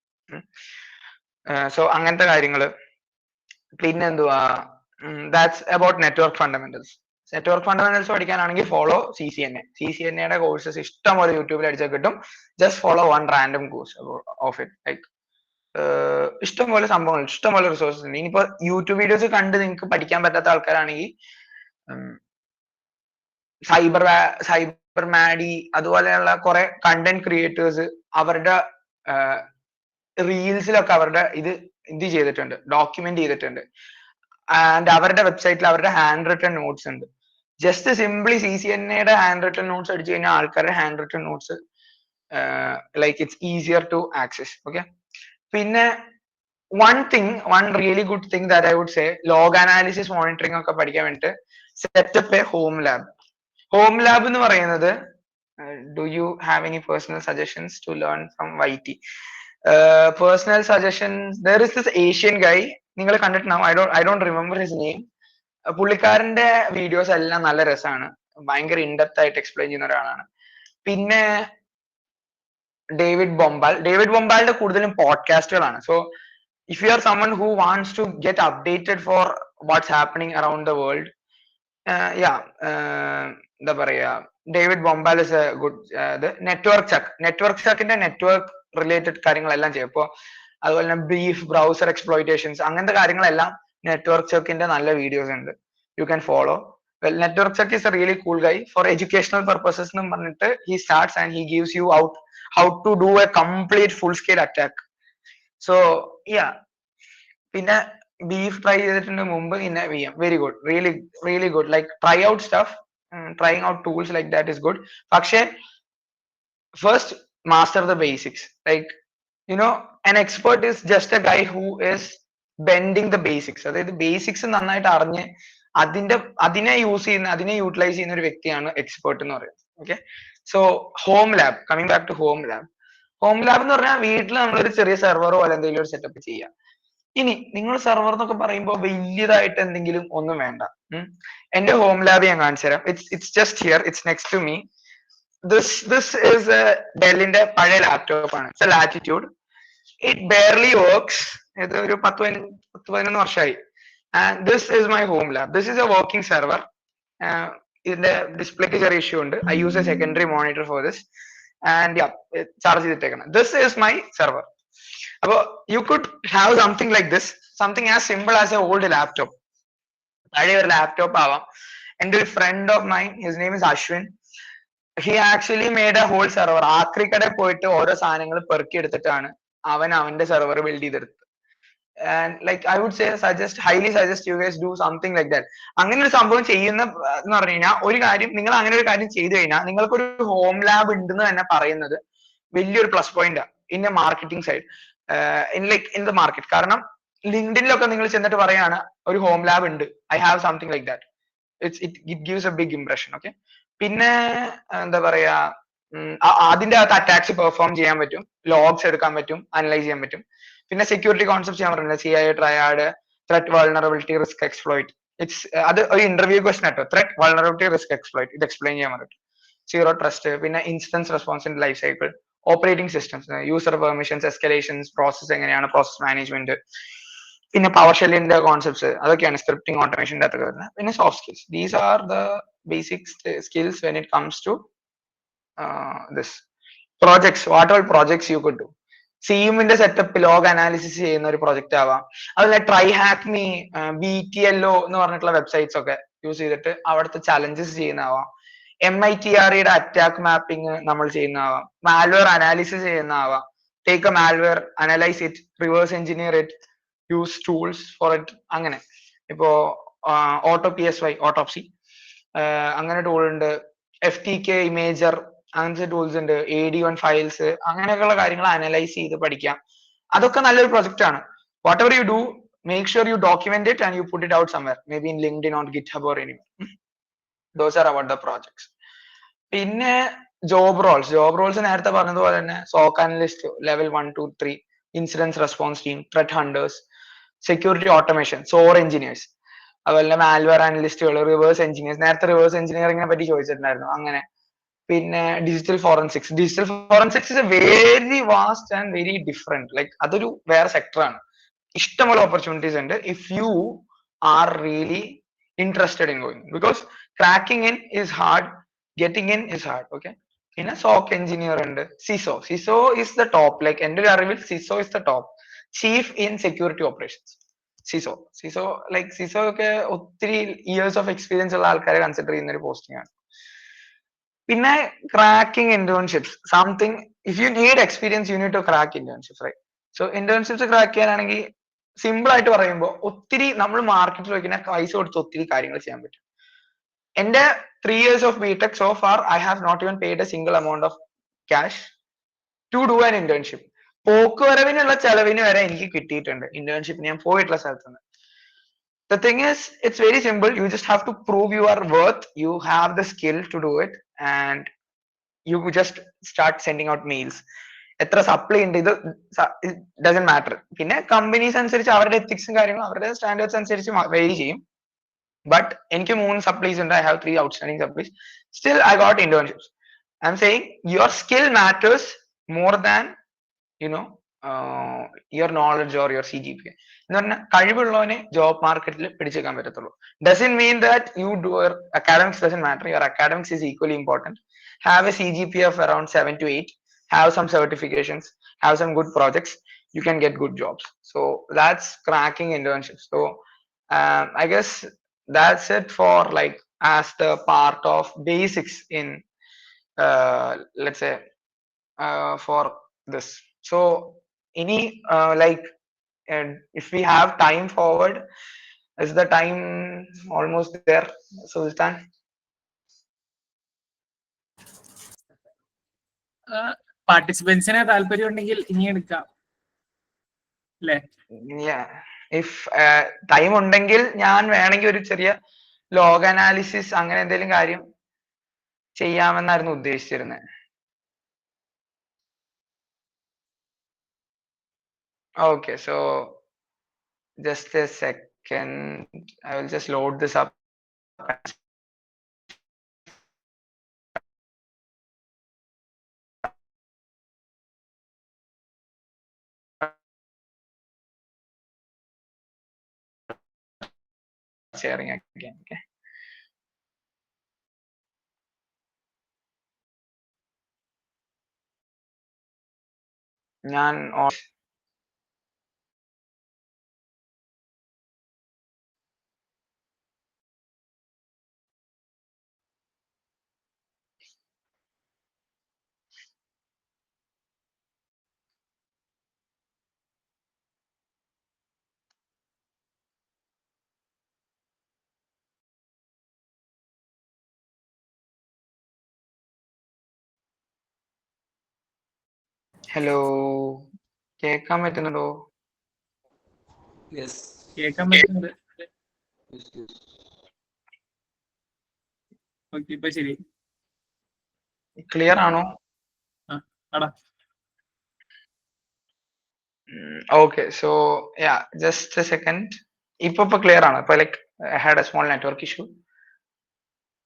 സോ അങ്ങനത്തെ കാര്യങ്ങള്. പിന്നെന്തുവാ, that's about network fundamentals. Network fundamentals പഠിക്കാനാണെങ്കിൽ ഫോളോ CCNA കോഴ്സസ് ഇഷ്ടം പോലെ യൂട്യൂബിൽ അടിച്ചാൽ കിട്ടും. Just follow one random course of it. Like ഇഷ്ടം പോലെ സംഭവങ്ങൾ, ഇഷ്ടം പോലെ റിസോഴ്സസ് ഉണ്ട്. ഇനിയിപ്പോ യൂട്യൂബ് വീഡിയോസ് കണ്ട് നിങ്ങൾക്ക് പഠിക്കാൻ പറ്റാത്ത ആൾക്കാരാണെങ്കിൽ സൈബർ മാഡി അതുപോലെയുള്ള കുറെ കണ്ടന്റ് ക്രിയേറ്റേഴ്സ് അവരുടെ റീൽസിലൊക്കെ അവരുടെ ഇത് ചെയ്തിട്ടുണ്ട്, ഡോക്യുമെന്റ് ചെയ്തിട്ടുണ്ട്. ആൻഡ് അവരുടെ വെബ്സൈറ്റിൽ അവരുടെ ഹാൻഡ് റിട്ടൺ നോട്ട്സ് ഉണ്ട്. Just simply CCNA hand written notes അടിച്ചു കഴിഞ്ഞാൽ ആൾക്കാരുടെ hand written notes like it's easier to access. Okay. പിന്നെ one really good thing that I would say, log analysis, monitoring ഒക്കെ പഠിക്കാൻ വേണ്ടിട്ട് set up a home lab. Home lab എന്ന് പറയുന്നത്, do you have any personal suggestions to learn from YT? Personal suggestions, there is this Asian guy, നിങ്ങൾ കണ്ടിട്ടുണ്ടാവും, I don't remember his name. പുള്ളിക്കാരന്റെ videos എല്ലാം നല്ല രസമാണ്, ഭയങ്കര ഇൻഡെപ്ത് ആയിട്ട് എക്സ്പ്ലെയിൻ ചെയ്യുന്ന ഒരാളാണ്. പിന്നെ ഡേവിഡ് ബൊമ്പാലിന്റെ കൂടുതലും പോഡ്കാസ്റ്റുകളാണ്. So if you are someone who wants to get updated for what's happening around the world, എന്താ പറയാ, David Bombal is a good. Network ചക്കിന്റെ നെറ്റ്വർക്ക് റിലേറ്റഡ് കാര്യങ്ങളെല്ലാം ചെയ്യും. ഇപ്പോ അതുപോലെ തന്നെ ബ്രീഫ്, ബ്രൗസർ എക്സ്പ്ലോയിറ്റേഷൻസ്, അങ്ങനത്തെ കാര്യങ്ങളെല്ലാം നെറ്റ്വർക്ക് ചക്കിന്റെ നല്ല വീഡിയോസ് ഉണ്ട്, you can follow. Well, network Chuck is a really cool guy for educational purposes എന്ന് പറഞ്ഞിട്ട് he starts and he gives you out how to do a complete full scale attack. So yeah, പിന്നെ beef try ചെയ്തിട്ടുണ്ട് മുമ്പ്, പിന്നെ VM, very good, really good. Like try out stuff, trying out tools like that is good. പക്ഷേ first master the basics. Like, you know, an expert is just a guy who is bending the basics. അതായത് basics നന്നായിട്ട് അറിഞ്ഞ് അതിനെ utilise ചെയ്യുന്ന ഒരു വ്യക്തിയാണ് expert എന്ന് പറയുന്നത്. Okay. So home lab, coming back to home lab എന്ന് പറഞ്ഞാൽ വീട്ടിൽ നമ്മളൊരു ചെറിയ സെർവറോ അല്ല എന്തെങ്കിലും ഒരു സെറ്റപ്പ് ചെയ്യുക. ഇനി നിങ്ങൾ സെർവർ എന്നൊക്കെ പറയുമ്പോൾ വലിയതായിട്ട് എന്തെങ്കിലും ഒന്നും വേണ്ട. എന്റെ ഹോം ലാബ് ഞാൻ കാണിച്ചു തരാം. It's just here, it's next to me. This is ഡെല്ലിന്റെ പഴയ ലാപ്ടോപ്പ് ആണ്. It's a Latitude. It barely works. ഇത് ഒരു 10-11 വർഷമായി. And this is my home lab. This is a working server. ഇതിന്റെ ഡിസ്പ്ലേക്ക് ചെറിയ ഇഷ്യൂ ഉണ്ട്. I use a secondary monitor for this. And charge ചെയ്തിട്ടേക്കണം. This is my server. അപ്പൊ you could have something like this, something as simple as a old laptop. പഴയ ഒരു laptop ആവാം. എന്റെ ഒരു friend of mine, his name is Ashwin, he actually made a whole server. ആക്രിക്കടയിൽ പോയിട്ട് ഓരോ സാധനങ്ങൾ പെറുക്കി എടുത്തിട്ടാണ് അവൻ അവന്റെ സെർവർ ബിൽഡ് ചെയ്തെടുത്തത്. And like I would say highly suggest you guys do something like that. അങ്ങനെ ഒരു സംഭവം ചെയ്യുന്ന എന്ന് പറഞ്ഞു കഴിഞ്ഞാൽ, ഒരു കാര്യം നിങ്ങൾ അങ്ങനെ ഒരു കാര്യം ചെയ്തു കഴിഞ്ഞാൽ നിങ്ങൾക്കൊരു ഹോം ലാബ് ഉണ്ടെന്ന് തന്നെ പറയുന്നത് വലിയൊരു plus point in a marketing side, in the market. കാരണം ലിങ്ക്ഡിനിലൊക്കെ നിങ്ങൾ ചെന്നിട്ട് പറയാണ് ഒരു ഹോം ലാബ് ഉണ്ട്, I have something like that, it gives a big impression. Okay. പിന്നെ എന്താ പറയാ, അതിന്റെ അകത്ത് അറ്റാക്സ് പെർഫോം ചെയ്യാൻ പറ്റും, ലോഗ്സ് എടുക്കാൻ പറ്റും, അനലൈസ് ചെയ്യാൻ പറ്റും. പിന്നെ സെക്യൂരിറ്റി കോൺസെപ്റ്റ് ഞാൻ പറഞ്ഞില്ല, CIA, triad, threat, vulnerability, risk, exploit. അത് ഒരു ഇന്റർവ്യൂ ക്വസ്റ്റൻ ആട്ടോ. ത്രെറ്റ്, വൾണറബിലിറ്റി, റിസ്ക്, എക്സ്പ്ലോയിറ്റ് ഇത് എക്സ്പ്ലെയിൻ ചെയ്യാൻ പറ്റും. സീറോ ട്രസ്റ്റ്, പിന്നെ ഇൻസ്റ്റൻസ് റെസ്പോൺസിന്റെ life cycle, operating systems, user permissions, escalations, process എങ്ങനെയാണ്, പ്രോസസ് മാനേജ്മെന്റ്, പിന്നെ പവർ ഷെല്ലിന്റെ കോൺസെപ്റ്റ്സ്, അതൊക്കെയാണ് സ്ക്രിപ്റ്റിംഗ് ഓട്ടോമേഷൻ്റെ അകത്ത് വരുന്നത്. പിന്നെ soft skills. These are the basic skills when it comes to this projects. What all projects you could do. സീമിന്റെ setup log analysis ചെയ്യുന്ന ഒരു പ്രൊജക്ട് ആവാം. അതുപോലെ ട്രൈ ഹാക്ക് മീ, BTLO എന്ന് പറഞ്ഞിട്ടുള്ള വെബ്സൈറ്റ്സ് ഒക്കെ യൂസ് ചെയ്തിട്ട് അവിടുത്തെ ചലഞ്ചസ് ചെയ്യുന്നതാവാം. MITREയുടെ അറ്റാക്ക് മാപ്പിംഗ് നമ്മൾ ചെയ്യുന്നതാവാം. മാൽവെയർ അനാലിസിസ് ചെയ്യുന്നതാവാം. Take a malware, analyse it, reverse engineer it, use tools for it. അങ്ങനെ ഇപ്പോ PSY, ഓട്ടോപ്സി, അങ്ങനെ ടൂൾ ഉണ്ട്. FTK ഇമേജർ, അങ്ങനത്തെ ടൂൾസ് ഉണ്ട്. AD1 ഫയൽസ്, അങ്ങനെയൊക്കെയുള്ള കാര്യങ്ങൾ അനലൈസ് ചെയ്ത് പഠിക്കാം. അതൊക്കെ നല്ലൊരു പ്രൊജക്റ്റ് ആണ്. Whatever you do, make sure you document it and you put it out somewhere, maybe in LinkedIn or GitHub or anywhere. Those are about the projects. പിന്നെ job roles നേരത്തെ പറഞ്ഞതുപോലെ തന്നെ SOC analyst level 1 to 3, incidence response team, threat hunters, security automation, SOAR engineers, അതുപോലെ malware അനലിസ്റ്റുകൾ, reverse engineers. നേരത്തെ reverse എഞ്ചിനീയറിംഗിനെ പറ്റി ചോദിച്ചിട്ടുണ്ടായിരുന്നു. അങ്ങനെ പിന്നെ digital forensics is a very vast and very different. Like അതൊരു വേറെ സെക്ടറാണ്. ഇഷ്ടംപോലെ ഓപ്പർച്യൂണിറ്റീസ് ഉണ്ട് if you are really interested in going, because cracking in is hard, getting in is hard. Okay. പിന്നെ സോക്ക് എഞ്ചിനീയർ ഉണ്ട്. CISO is the top. Like എന്റെ ഒരു അറിവിൽ CISO is the top, chief in security operations. CISO ഒക്കെ ഒത്തിരി years of experience ഉള്ള ആൾക്കാരെ consider ചെയ്യുന്ന ഒരു പോസ്റ്റിംഗ് ആണ്. പിന്നെ cracking internships, something if you need experience you need to crack internships, right? So internships crack ചെയ്യാനാണെങ്കിൽ സിമ്പിൾ ആയിട്ട് പറയുമ്പോൾ ഒത്തിരി നമ്മൾ മാർക്കറ്റിൽ വയ്ക്കുന്ന പൈസ കൊടുത്ത് ഒത്തിരി കാര്യങ്ങൾ ചെയ്യാൻ പറ്റും. എന്റെ 3 years of BTech so far I have not even paid a single amount of cash to do an internship. പോക്കുവരവിനുള്ള ചെലവിന് വരെ എനിക്ക് കിട്ടിയിട്ടുണ്ട് ഇന്റേൺഷിപ്പിന് ഞാൻ പോയിട്ടുള്ള സ്ഥലത്ത് നിന്ന്. The thing is, it's very simple. You just have to prove your worth. You have the skill to do it, and you just start sending out mails. എത്ര supply ഉണ്ട് ഇത് ഡസന്റ് മാറ്റർ. പിന്നെ കമ്പനീസ് അനുസരിച്ച് അവരുടെ എത്തിക്സും കാര്യങ്ങളും അവരുടെ standards അനുസരിച്ച് vary ചെയ്യും. ബട്ട് എനിക്ക് 3 സപ്ലൈസ് ഉണ്ട്. I have 3 outstanding supplies. Still I got internships. I'm saying your skill matters more than your knowledge or your CGPA. എന്ന് പറഞ്ഞാൽ കഴിവുള്ളവനെ ജോബ് മാർക്കറ്റിൽ പിടിച്ചേക്കാൻ പറ്റത്തുള്ളൂ. Doesn't mean that you do your academics doesn't matter. Your academics is equally important. Have a CGPA of around 7 to 8. Have some certifications. Have some good projects. You can get good jobs. So that's cracking internships. So I guess that's it for like as the part of basics in let's say for this. So any like and if we have time forward, is the time almost there, Sultan? പാർട്ടിസിപ്പൻസിന് താല്പര്യം ഉണ്ടെങ്കിൽ ഇനി എടുക്കാം അല്ലേ? If time ഉണ്ടെങ്കിൽ ഞാൻ വേണമെങ്കിൽ ഒരു ചെറിയ ലോഗ് അനാലിസിസ് അങ്ങനെ എന്തെങ്കിലും കാര്യം ചെയ്യാമെന്നായിരുന്നു ഉദ്ദേശിച്ചിരുന്നത്. Okay, so just a second. I will just load this up. Sharing again. Okay. ഞാൻ ഹലോ കേൾക്കാൻ പറ്റുന്നുണ്ടോ? കേൾക്കാൻ പറ്റുന്നുണ്ട്. ഓക്കെ, ഇപ്പൊ ശരി. ക്ലിയർ ആണോ? അടാ. Okay, so yeah, just a second. ഇപ്പൊ ക്ലിയർ ആണ്. ഇപ്പൊ like I had a small network issue.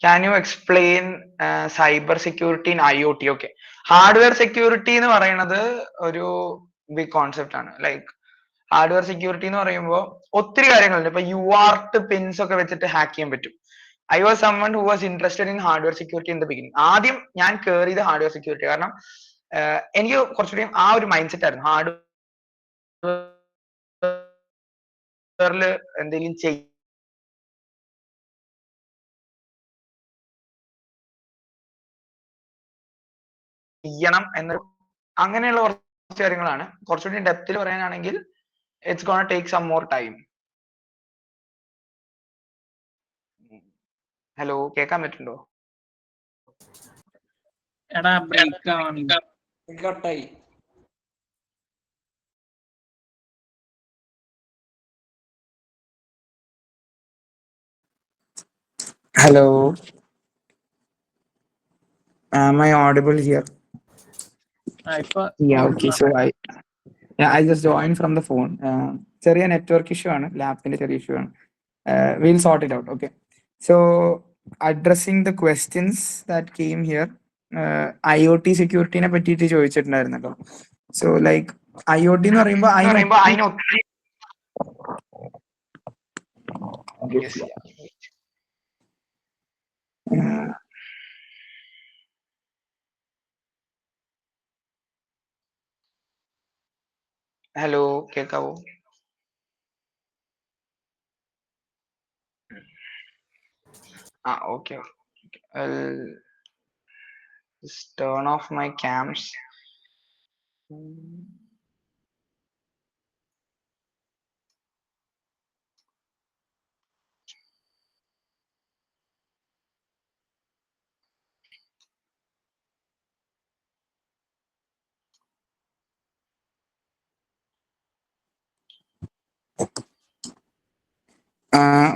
Can you explain cyber security in IoT? Okay, hardware security എന്ന് പറയുന്നത് ഒരു ബിഗ് കോൺസെപ്റ്റ് ആണ്. ലൈക്ക് ഹാർഡ്വെയർ സെക്യൂരിറ്റി എന്ന് പറയുമ്പോൾ ഒത്തിരി കാര്യങ്ങളുണ്ട്. ഇപ്പൊ UART പിൻസ് ഒക്കെ വെച്ചിട്ട് ഹാക്ക് ചെയ്യാൻ പറ്റും. I was someone who was interested in hardware security in the beginning. ആദ്യം ഞാൻ കേറിയത് ഹാർഡ്വെയർ സെക്യൂരിറ്റി, കാരണം എനിക്ക് കുറച്ചുകൂടി ആ ഒരു മൈൻഡ് സെറ്റ് ആയിരുന്നു. ഹാർഡ്വെയറിൽ എന്തെങ്കിലും ചെയ്യണം എന്നൊരു അങ്ങനെയുള്ള കുറച്ച് കാര്യങ്ങളാണ്. കുറച്ചുകൂടി ഡെപ്തിൽ പറയാനാണെങ്കിൽ it's gonna take some more time. Hello, കേൾക്കാൻ പറ്റുന്നുണ്ടോ? എടാ ബ്രേക്ക് ആണ്. Hello, am I audible here? ഇപ്പൊ Yeah, okay. So I just joined from the phone. ചെറിയ നെറ്റ്വർക്ക് ഇഷ്യൂ ആണ്, ലാപ്പിന്റെ ചെറിയ ഇഷ്യൂ ആണ്. We'll sort it out. Okay. So addressing the questions that came here, IoT security നെ പറ്റിയിട്ട് ചോദിച്ചിട്ടുണ്ടായിരുന്നല്ലോ. So like IoT എന്ന് പറയുമ്പോൾ hello, കേൾക്കാവോ? Okay. I'll just turn off my cams.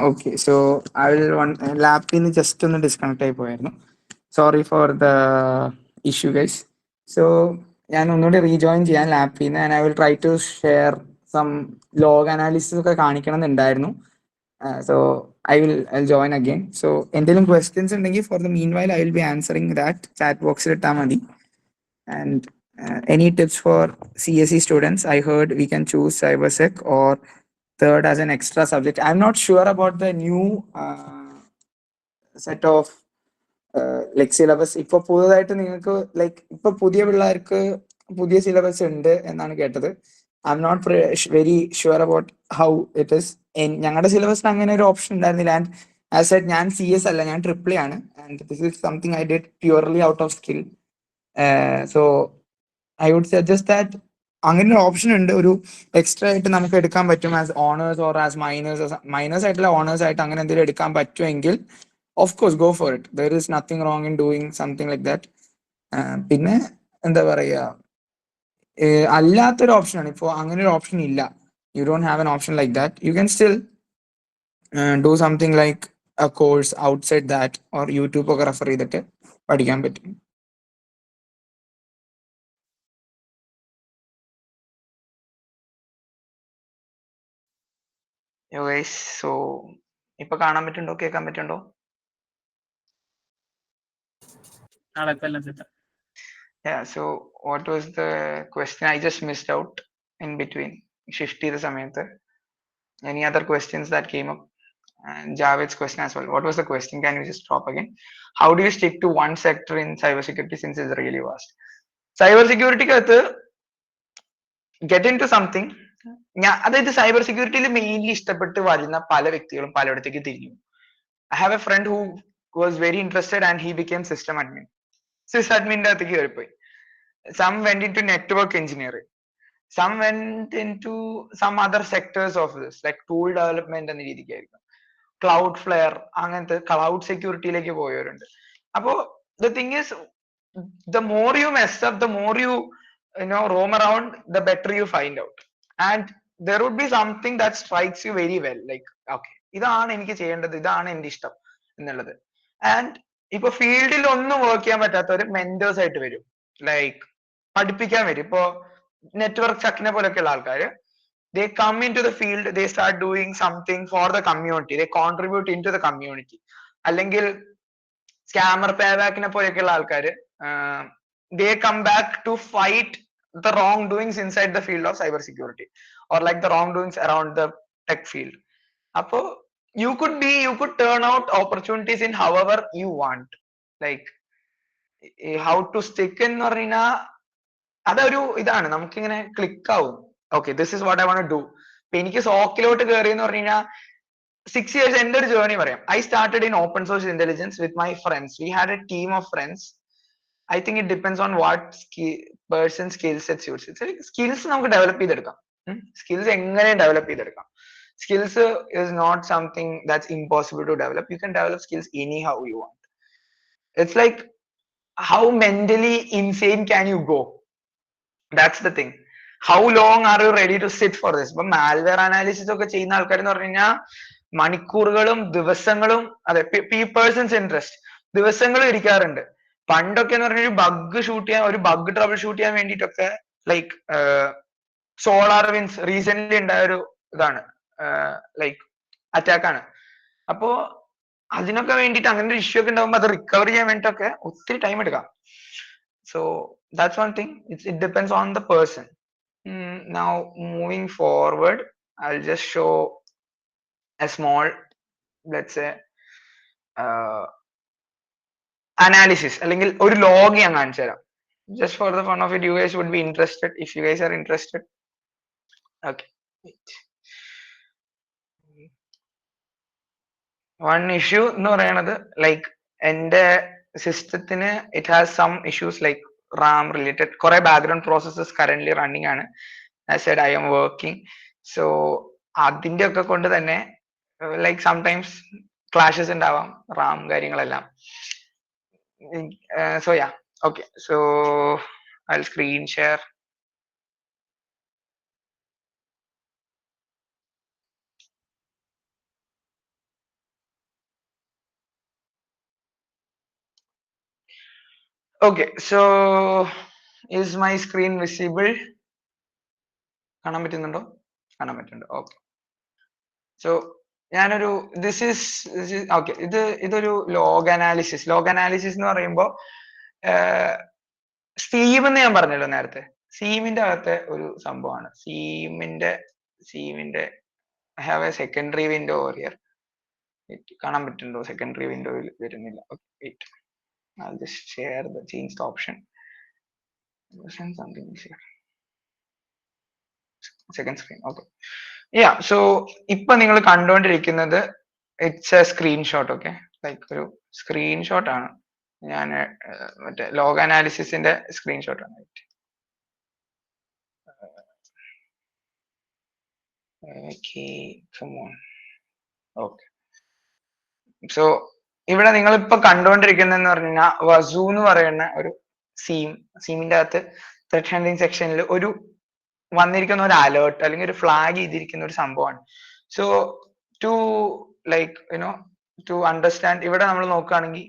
Okay, so I will ലാപ്പിൽ നിന്ന് ജസ്റ്റ് ഒന്ന് disconnect ആയി പോയായിരുന്നു. Sorry for the issue guys. So ഞാൻ ഒന്നുകൂടി റീജോയിൻ ചെയ്യാൻ ലാപ്പിൽ നിന്ന്, and I will try to share some log analysis ഒക്കെ കാണിക്കണം എന്നുണ്ടായിരുന്നു. So I will join again. So എന്തെങ്കിലും ക്വസ്റ്റ്യൻസ് ഉണ്ടെങ്കിൽ for the meanwhile I will be answering that chat ബോക്സിൽ ഇട്ടാൽ മതി. And any tips for CSE students? I heard we can choose cybersec or third as an extra subject. I'm not sure about the new set of like syllabus. ഇപ്പൊ പുതുതായിട്ട് നിങ്ങൾക്ക് like ഇപ്പൊ പുതിയ പിള്ളേർക്ക് പുതിയ സിലബസ് ഉണ്ട് എന്നാണ് കേട്ടത്. I'm not very sure about how it is. ഞങ്ങളുടെ സിലബസിൽ അങ്ങനെ ഒരു ഓപ്ഷൻ ഉണ്ടായിരുന്നില്ല. ആൻഡ് ആസ് സെഡ്, ഞാൻ CS അല്ല, ഞാൻ ട്രിപ്പിൾ ആണ്. And this is something I did purely out of skill. So I would suggest that അങ്ങനെ ഒരു ഓപ്ഷൻ ഉണ്ട്. ഒരു എക്സ്ട്രാ ആയിട്ട് നമുക്ക് എടുക്കാൻ പറ്റും as honours or as minors ആയിട്ടുള്ള ഓണേഴ്സ് ആയിട്ട് അങ്ങനെ എന്തെങ്കിലും എടുക്കാൻ പറ്റുമെങ്കിൽ of course go for it. There is nothing wrong in doing something like that. പിന്നെ എന്താ പറയുക, അല്ലാത്തൊരു ഓപ്ഷനാണ്. ഇപ്പോൾ അങ്ങനെ ഒരു ഓപ്ഷൻ ഇല്ല. U don't have an option like that. You can still do something like A course outside that, or YouTube ഒക്കെ റെഫർ ചെയ്തിട്ട് പഠിക്കാൻ പറ്റും. സോ ഇപ്പൊ കാണാൻ പറ്റുണ്ടോ, കേൾക്കാൻ പറ്റുണ്ടോ? Yeah, so what was the question? I just missed out in between. Shift ചെയ്ത സമയത്ത്. Any other questions that came up? And Javed's question as well. What was the question? Can you just drop again? How do you stick to one sector in cybersecurity since it's really vast? Cybersecurity അകത്ത് get into something. അതായത് cyber സെക്യൂരിറ്റിയിൽ mainly ഇഷ്ടപ്പെട്ട് വരുന്ന പല വ്യക്തികളും പലയിടത്തേക്ക് തിരിഞ്ഞു. I have a friend who was very interested and he became system admin. Sysadmin അകത്തേക്ക് കയറിപ്പോയി. Some went into network engineering. Some went into some other sectors of this, like tool development എന്ന രീതിക്കായിരിക്കും. Cloud flare അങ്ങനത്തെ cloud സെക്യൂരിറ്റിയിലേക്ക് പോയവരുണ്ട്. അപ്പോ the thing is, the more you mess up, the more you roam around, the better you find out. And there would be something that strikes you very well, like okay, ഇതാണ് എനിക്ക് ചെയ്യേണ്ടത്, ഇതാണ് എന്റെ ഇഷ്ടം എന്നുള്ളത്. And ഇപ്പൊ ഫീൽഡിൽ ഒന്നും വർക്ക് ചെയ്യാൻ പറ്റാത്തവര് മെന്റേഴ്സ് ആയിട്ട് വരും, ലൈക്ക് പഠിപ്പിക്കാൻ വരും. ഇപ്പോ നെറ്റ്വർക്ക് ചക്കിനെ പോലെയൊക്കെയുള്ള ആൾക്കാര്, they come into the field, they start doing something for the community, they contribute into the community. അല്ലെങ്കിൽ സ്കാമർ പേബാക്കിനെ പോലെയൊക്കെയുള്ള ആൾക്കാര്, they come back to fight the wrongdoings inside the field of cyber security or like the wrongdoings around the tech field. Apo you could turn out opportunities in however you want, like how to stick in പറയുന്ന അതൊരു ഇതാണ്, നമുക്കിങ്ങനെ click ആവും. Okay, this is what I want to do. ഇപ്പൊ എനിക്ക് സോക്കിലോട്ട് കയറി എന്ന് പറഞ്ഞു കഴിഞ്ഞാൽ 6 years എന്റെ ഒരു ജേർണി പറയാം. I started in open source intelligence with my friends. We had a team of friends. I think it depends on what person skill sets suits. Skills നമുക്ക് ഡെവലപ്പ് ചെയ്തെടുക്കാം. സ്കിൽസ് എങ്ങനെ ഡെവലപ്പ് ചെയ്തെടുക്കാം? Skills is not something that's impossible to develop. You can develop skills anyhow you want. It's like how mentally insane can you go? That's the thing. How long are you ready to sit for this? ഇപ്പൊ malware analysis ഒക്കെ ചെയ്യുന്ന ആൾക്കാർ എന്ന് പറഞ്ഞു കഴിഞ്ഞാൽ മണിക്കൂറുകളും ദിവസങ്ങളും, അതെ, persons interest, ദിവസങ്ങളും ഇരിക്കാറുണ്ട്. പണ്ടൊക്കെ എന്ന് പറഞ്ഞാൽ ഒരു ബഗ് ട്രബിൾ ഷൂട്ട് ചെയ്യാൻ വേണ്ടിയിട്ടൊക്കെ, ലൈക്ക് സോളാർ വിൻസ് റീസെന്റ് ഉണ്ടായ ഒരു ഇതാണ്, ലൈക്ക് അറ്റാക്ക് ആണ്. അപ്പോ അതിനൊക്കെ വേണ്ടിയിട്ട് അങ്ങനെ ഒരു ഇഷ്യൂ ഒക്കെ ഉണ്ടാകുമ്പോൾ അത് റിക്കവർ ചെയ്യാൻ വേണ്ടിയിട്ടൊക്കെ ഒത്തിരി ടൈം എടുക്കാം. So that's one thing. It depends on the person. Now moving forward, I'll just show a small, let's say, analysis. അല്ലെങ്കിൽ ഒരു ലോഗ് ഞാൻ കാണിച്ചു തരാം. Just for the fun of it, you guys would be interested. If you guys are interested, okay. Wait. One issue എന്ന് പറയുന്നത്, like എന്റെ സിസ്റ്റത്തിന് it has some issues like RAM related. കുറെ ബാക്ക്ഗ്രൗണ്ട് പ്രോസസ്സസ് കറന്റ്ലി റണ്ണിങ് ആണ്. I said I am working. So അതിന്റെ ഒക്കെ കൊണ്ട് തന്നെ ലൈക്ക് സംടൈംസ് ക്ലാഷസ് ഉണ്ടാവാം, റാം കാര്യങ്ങളെല്ലാം. So yeah, okay. So I'll screen share. Okay, so is my screen visible? കാണാൻ പറ്റുന്നുണ്ടോ? കാണാൻ പറ്റുന്നുണ്ട്. ഓക്കെ. സോ ഞാനൊരു ദിസ് ഈസ് ഓക്കെ, ഇതൊരു ലോഗ് അനാലിസിസ് എന്ന് പറയുമ്പോൾ സീം എന്ന് ഞാൻ പറഞ്ഞല്ലോ നേരത്തെ, സീമിന്റെ അകത്തെ ഒരു സംഭവമാണ്. സീമിന്റെ I have a secondary window over here. കാണാൻ പറ്റുന്നുണ്ടോ? സെക്കൻഡറി വിൻഡോയിൽ വരുന്നില്ല. Okay, wait, I'll just share the change the option. Send something here. Second screen. Okay. Yeah, so ഇപ്പൊ നിങ്ങൾ കണ്ടുകൊണ്ടിരിക്കുന്നത് it's A screenshot. Okay, like ഒരു സ്ക്രീൻഷോട്ട് ആണ്. ഞാൻ മറ്റേ ലോഗ് അനാലിസിസിന്റെ സ്ക്രീൻഷോട്ട് ആണ്. ഓക്കെ, സോ ഇവിടെ നിങ്ങൾ ഇപ്പൊ കണ്ടുകൊണ്ടിരിക്കുന്നതെന്ന് പറഞ്ഞു കഴിഞ്ഞാൽ വസു എന്ന് പറയുന്ന ഒരു സീമിന്റെ അകത്ത് ത്രെഡ് ഹണ്ടിങ് സെക്ഷനിൽ ഒരു വന്നിരിക്കുന്ന ഒരു അലേർട്ട് അല്ലെങ്കിൽ ഒരു ഫ്ലാഗ് ചെയ്തിരിക്കുന്ന ഒരു സംഭവമാണ്. So to like to understand, ഇവിടെ നമ്മൾ നോക്കുകയാണെങ്കിൽ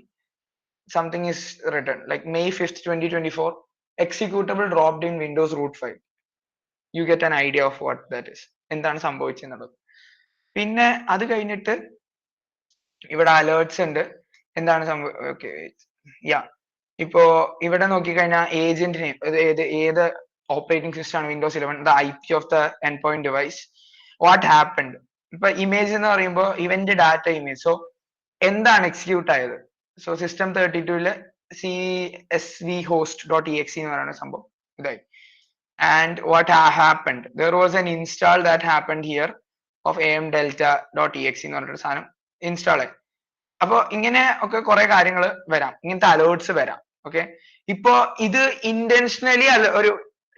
something is written like May 5th, 2024 executable dropped in Windows root file. You get an idea of what that is, എന്താണ് സംഭവിച്ചെന്നുള്ളത്. പിന്നെ അത് കഴിഞ്ഞിട്ട് ഇവിടെ അലേർട്സ് ഉണ്ട്. എന്താണ് സംഭവം? ഓക്കെ, യാ, ഇപ്പോ ഇവിടെ നോക്കിക്കഴിഞ്ഞാൽ ഏജന്റ് നെയിം, ഏത് ഓപ്പറേറ്റിംഗ് സിസ്റ്റം ആണ് Windows 11, the IP of the end point device, what happened. ഇപ്പൊ ഇമേജ് എന്ന് പറയുമ്പോൾ ഇവന്റ് ഡാറ്റ ഇമേജ്. സോ എന്താണ് എക്സിക്യൂട്ട് ആയത്? സോ സിസ്റ്റം 32ല് CSV host.exe എന്ന് പറയുന്ന സംഭവം ഇതായി. And what happened? There was an install that happened here of amdelta.exe എന്ന് പറഞ്ഞൊരു സാധനം ഇൻസ്റ്റാൾ ആയി. അപ്പൊ ഇങ്ങനെ ഒക്കെ കുറെ കാര്യങ്ങൾ വരാം, ഇങ്ങനത്തെ അലേർട്സ് വരാം. ഓക്കെ, ഇപ്പോ ഇത് ഇന്റൻഷനലി ഒരു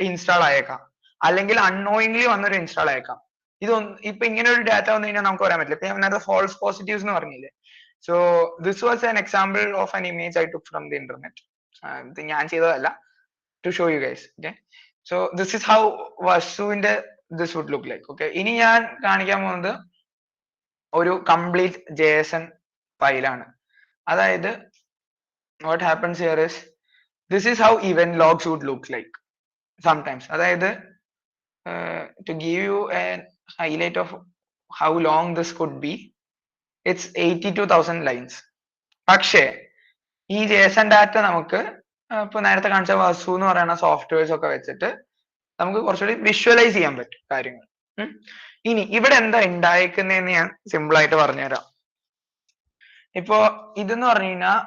ഇൻസ്റ്റാൾ ആയേക്കാം, അല്ലെങ്കിൽ അൺനോയിങ്ലി വന്നൊരു ഇൻസ്റ്റാൾ ആയേക്കാം. ഇപ്പൊ ഇങ്ങനെ ഒരു ഡാറ്റ വന്നു കഴിഞ്ഞാൽ നമുക്ക് പറയാൻ പറ്റില്ല. ഇപ്പൊ ഞാൻ ഫോൾസ് പോസിറ്റീവ്സ് എന്ന് പറഞ്ഞില്ലേ. So this was an example of an image I took from the internet. ഇത് ഞാൻ ചെയ്തതല്ല, to show you guys. Okay, so this is how വസുവിന്റെ this would look like. Okay, ഇനി ഞാൻ കാണിക്കാൻ പോകുന്നത് ഒരു കംപ്ലീറ്റ് JSON ഫയലാണ്. അതായത് what happens here is, this is how event logs would look like sometimes. അതായത് to give you a highlight of how long this could be, it's 82,000 lines. പക്ഷേ ഈ JSON data നമുക്ക് ഇപ്പൊ നേരത്തെ കാണിച്ച വസു എന്ന് പറയുന്ന സോഫ്റ്റ്വെയർസ് ഒക്കെ വെച്ചിട്ട് നമുക്ക് കുറച്ചുകൂടി വിഷ്വലൈസ് ചെയ്യാൻ പറ്റും കാര്യങ്ങൾ. ഇനി ഇവിടെ എന്താ ഉണ്ടായേക്കുന്നതെന്ന് ഞാൻ സിമ്പിൾ ആയിട്ട് പറഞ്ഞുതരാം. ഇപ്പോ ഇതെന്ന് പറഞ്ഞു കഴിഞ്ഞാൽ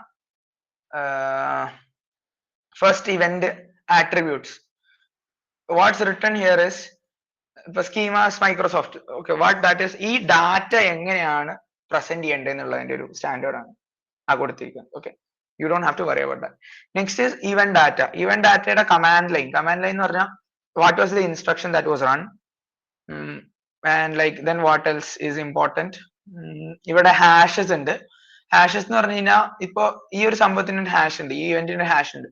first event attributes. What's written here is ഇപ്പൊ schemas Microsoft. Okay, what that is, ഈ ഡാറ്റ എങ്ങനെയാണ് പ്രസന്റ് ചെയ്യേണ്ടത് എന്നുള്ളതിന്റെ ഒരു സ്റ്റാൻഡേർഡ് ആണ് ആ കൊടുത്തിരിക്കുന്നത്. Okay, you don't have to worry about that. Next is event data. Event ഡാറ്റയുടെ കമാൻഡ് ലൈൻ എന്ന് പറഞ്ഞാൽ what was the instruction that was run, and like then what else is important. ഇവിടെ ഹാഷസ് ഉണ്ട്. ഹാഷസ് എന്ന് പറഞ്ഞു കഴിഞ്ഞാൽ ഇപ്പൊ ഈ ഒരു സംഭവത്തിന് ഒരു ഹാഷ് ഉണ്ട്, ഈ ഇവന്റിന് ഹാഷ് ഉണ്ട്.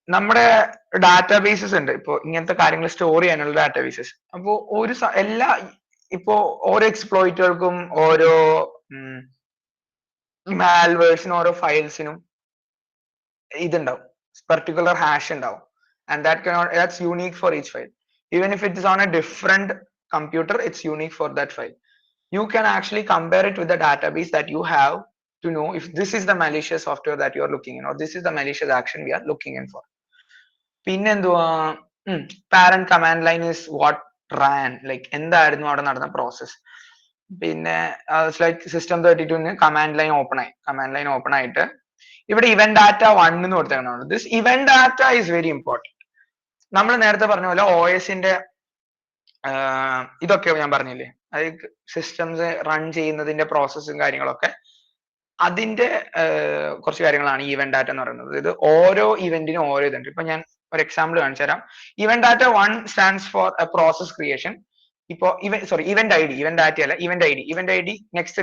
നമ്മുടെ ഡാറ്റാബേസസ് ഉണ്ട്, ഇപ്പൊ ഇങ്ങനത്തെ കാര്യങ്ങൾ സ്റ്റോർ ചെയ്യാനുള്ള ഡാറ്റാബേസസ്. അപ്പോ ഇപ്പോ ഓരോ എക്സ്പ്ലോയിറ്റുകൾക്കും ഓരോ മാൽവേഴ്സിനും ഓരോ ഫയൽസിനും ഇതുണ്ടാവും, പെർട്ടിക്കുലർ ഹാഷ് ഉണ്ടാവും. And that's unique for each file. Even if it is on a different computer, it's unique for that file. You can actually compare it with the database that you have to know if this is the malicious software that you are looking in, or this is the malicious action we are looking in for. പിന്നെ എന്തുവാ, parent command line is what ran, like എന്തായിരുന്നു അവിടെ നടന്ന process. പിന്നെ like system 32ന് command line open ആയിട്ട് ഇവിടെ event data 1 എന്ന് കൊടുത്തേക്കാണ്. This event data is very important. നമ്മൾ നേരത്തെ പറഞ്ഞ പോലെ OSന്റെ ഇതൊക്കെ ഞാൻ പറഞ്ഞില്ലേ, അതായത് സിസ്റ്റംസ് റൺ ചെയ്യുന്നതിന്റെ പ്രോസസ്സും കാര്യങ്ങളൊക്കെ, അതിന്റെ കുറച്ച് കാര്യങ്ങളാണ് ഇവന്റ് ഡാറ്റ എന്ന് പറയുന്നത്. ഇത് ഓരോ ഇവന്റിനും ഓരോ ഇതുണ്ട്. ഇപ്പൊ ഞാൻ ഒരു എക്സാമ്പിൾ കാണിച്ചു തരാം. Event data 1 stands for a process creation. ഇപ്പോ event I D next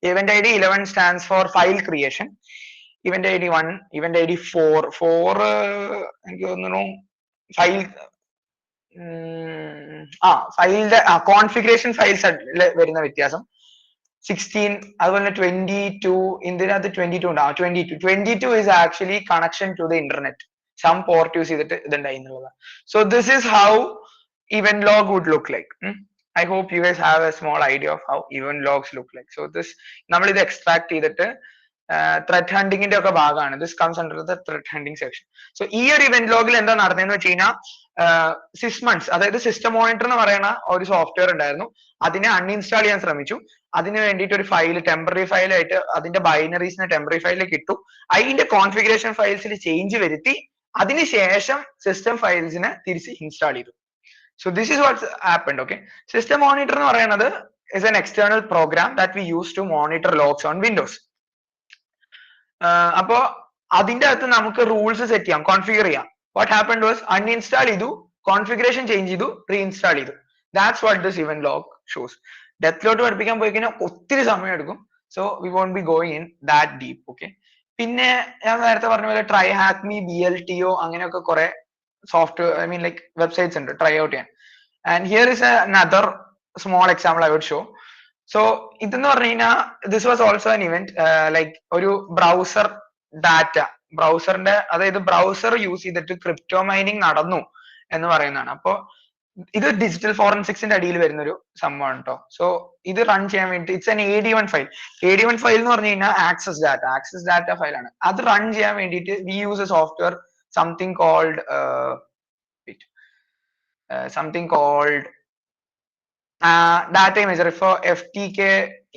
event I D 11 stands for file creation. Event I D 1, event I D 4 എനിക്ക് തോന്നുന്നു ഫയൽ ഫയലിന്റെ കോൺഫിഗറേഷൻ ഫയൽസ് വരുന്ന വ്യത്യാസം. 16, അതുപോലെ 22, ഇതിനകത്ത് 22 ഉണ്ടാവും. 22 is actually connection to the internet. Some port use ചെയ്തിട്ട് ഇതുണ്ടായി എന്നുള്ളതാണ്. So this is how event log would look like. I hope you guys have a small idea of how event logs look like. So this നമ്മൾ ഇത് extract ചെയ്തിട്ട് thread ഹണ്ടിങ്ങിന്റെ ഒക്കെ ഭാഗമാണ്. This comes under the thread hunting section. So ഈ ഒരു event ലോഗിൽ എന്താ നടന്നതെന്ന് വെച്ച് കഴിഞ്ഞാൽ സിസ്മൺസ്, അതായത് സിസ്റ്റം മോണിറ്റർ എന്ന് പറയുന്ന ഒരു സോഫ്റ്റ്വെയർ ഉണ്ടായിരുന്നു. അതിനെ അൺഇൻസ്റ്റാൾ ചെയ്യാൻ ശ്രമിച്ചു. അതിന് വേണ്ടിയിട്ട് ഒരു ഫയൽ ടെമ്പററി ഫയലായിട്ട് അതിന്റെ ബൈനറീസിനെ ടെമ്പററി ഫയലിലേക്ക് ഇട്ടു. അതിന്റെ കോൺഫിഗറേഷൻ ഫയൽസിൽ ചേഞ്ച് വരുത്തി അതിനുശേഷം സിസ്റ്റം ഫയൽസിനെ തിരിച്ച് ഇൻസ്റ്റാൾ ചെയ്തു. So this is what's happened. Okay, system monitor എന്ന് പറയുന്നത് is an external program that we use to monitor logs on Windows. അപ്പോ അതിന്റെ അകത്ത് നമുക്ക് റൂൾസ് സെറ്റ് ചെയ്യാം, കോൺഫിഗർ ചെയ്യാം. വാട്ട് ഹാപ്പൻഡ് വാസ് അൺഇൻസ്റ്റാൾ ചെയ്തു, കോൺഫിഗറേഷൻ ചേഞ്ച് ചെയ്തു, റീഇൻസ്റ്റാൾ ചെയ്തു. That's what this event log shows. ഡെത്ത്ലോട്ട് പഠിപ്പിക്കാൻ പോയി കഴിഞ്ഞാൽ ഒത്തിരി സമയം എടുക്കും. So we won't be going in that deep. Okay, പിന്നെ ഞാൻ നേരത്തെ പറഞ്ഞ പോലെ ട്രൈ ഹാക്ക് മീ, BLTO അങ്ങനെയൊക്കെ കുറെ സോഫ്റ്റ്വെയർ ലൈക്ക് വെബ്സൈറ്റ്സ് ഉണ്ട് ട്രൈ ഔട്ട് ചെയ്യാൻ. And here is another small example I would show. So ഇതെന്ന് പറഞ്ഞു കഴിഞ്ഞാൽ this was also an event like ഒരു ബ്രൗസർ ഡാറ്റ, ബ്രൗസറിന്റെ, അതായത് ബ്രൗസർ യൂസ് ചെയ്തിട്ട് ക്രിപ്റ്റോ മൈനിങ് നടന്നു എന്ന് പറയുന്നതാണ്. അപ്പോ ഇത് ഡിജിറ്റൽ ഫോറൻസിക്സിന്റെ അടിയിൽ വരുന്ന ഒരു സംഭവമാണ് കേട്ടോ. സോ ഇത് റൺ ചെയ്യാൻ വേണ്ടി it's an AD1 file. AD1 file എന്ന് പറഞ്ഞു കഴിഞ്ഞാൽ ആക്സസ് ഡാറ്റ ഫയലാണ്. അത് റൺ ചെയ്യാൻ വേണ്ടിയിട്ട് we use a software something called data imager. ഇപ്പൊ FTK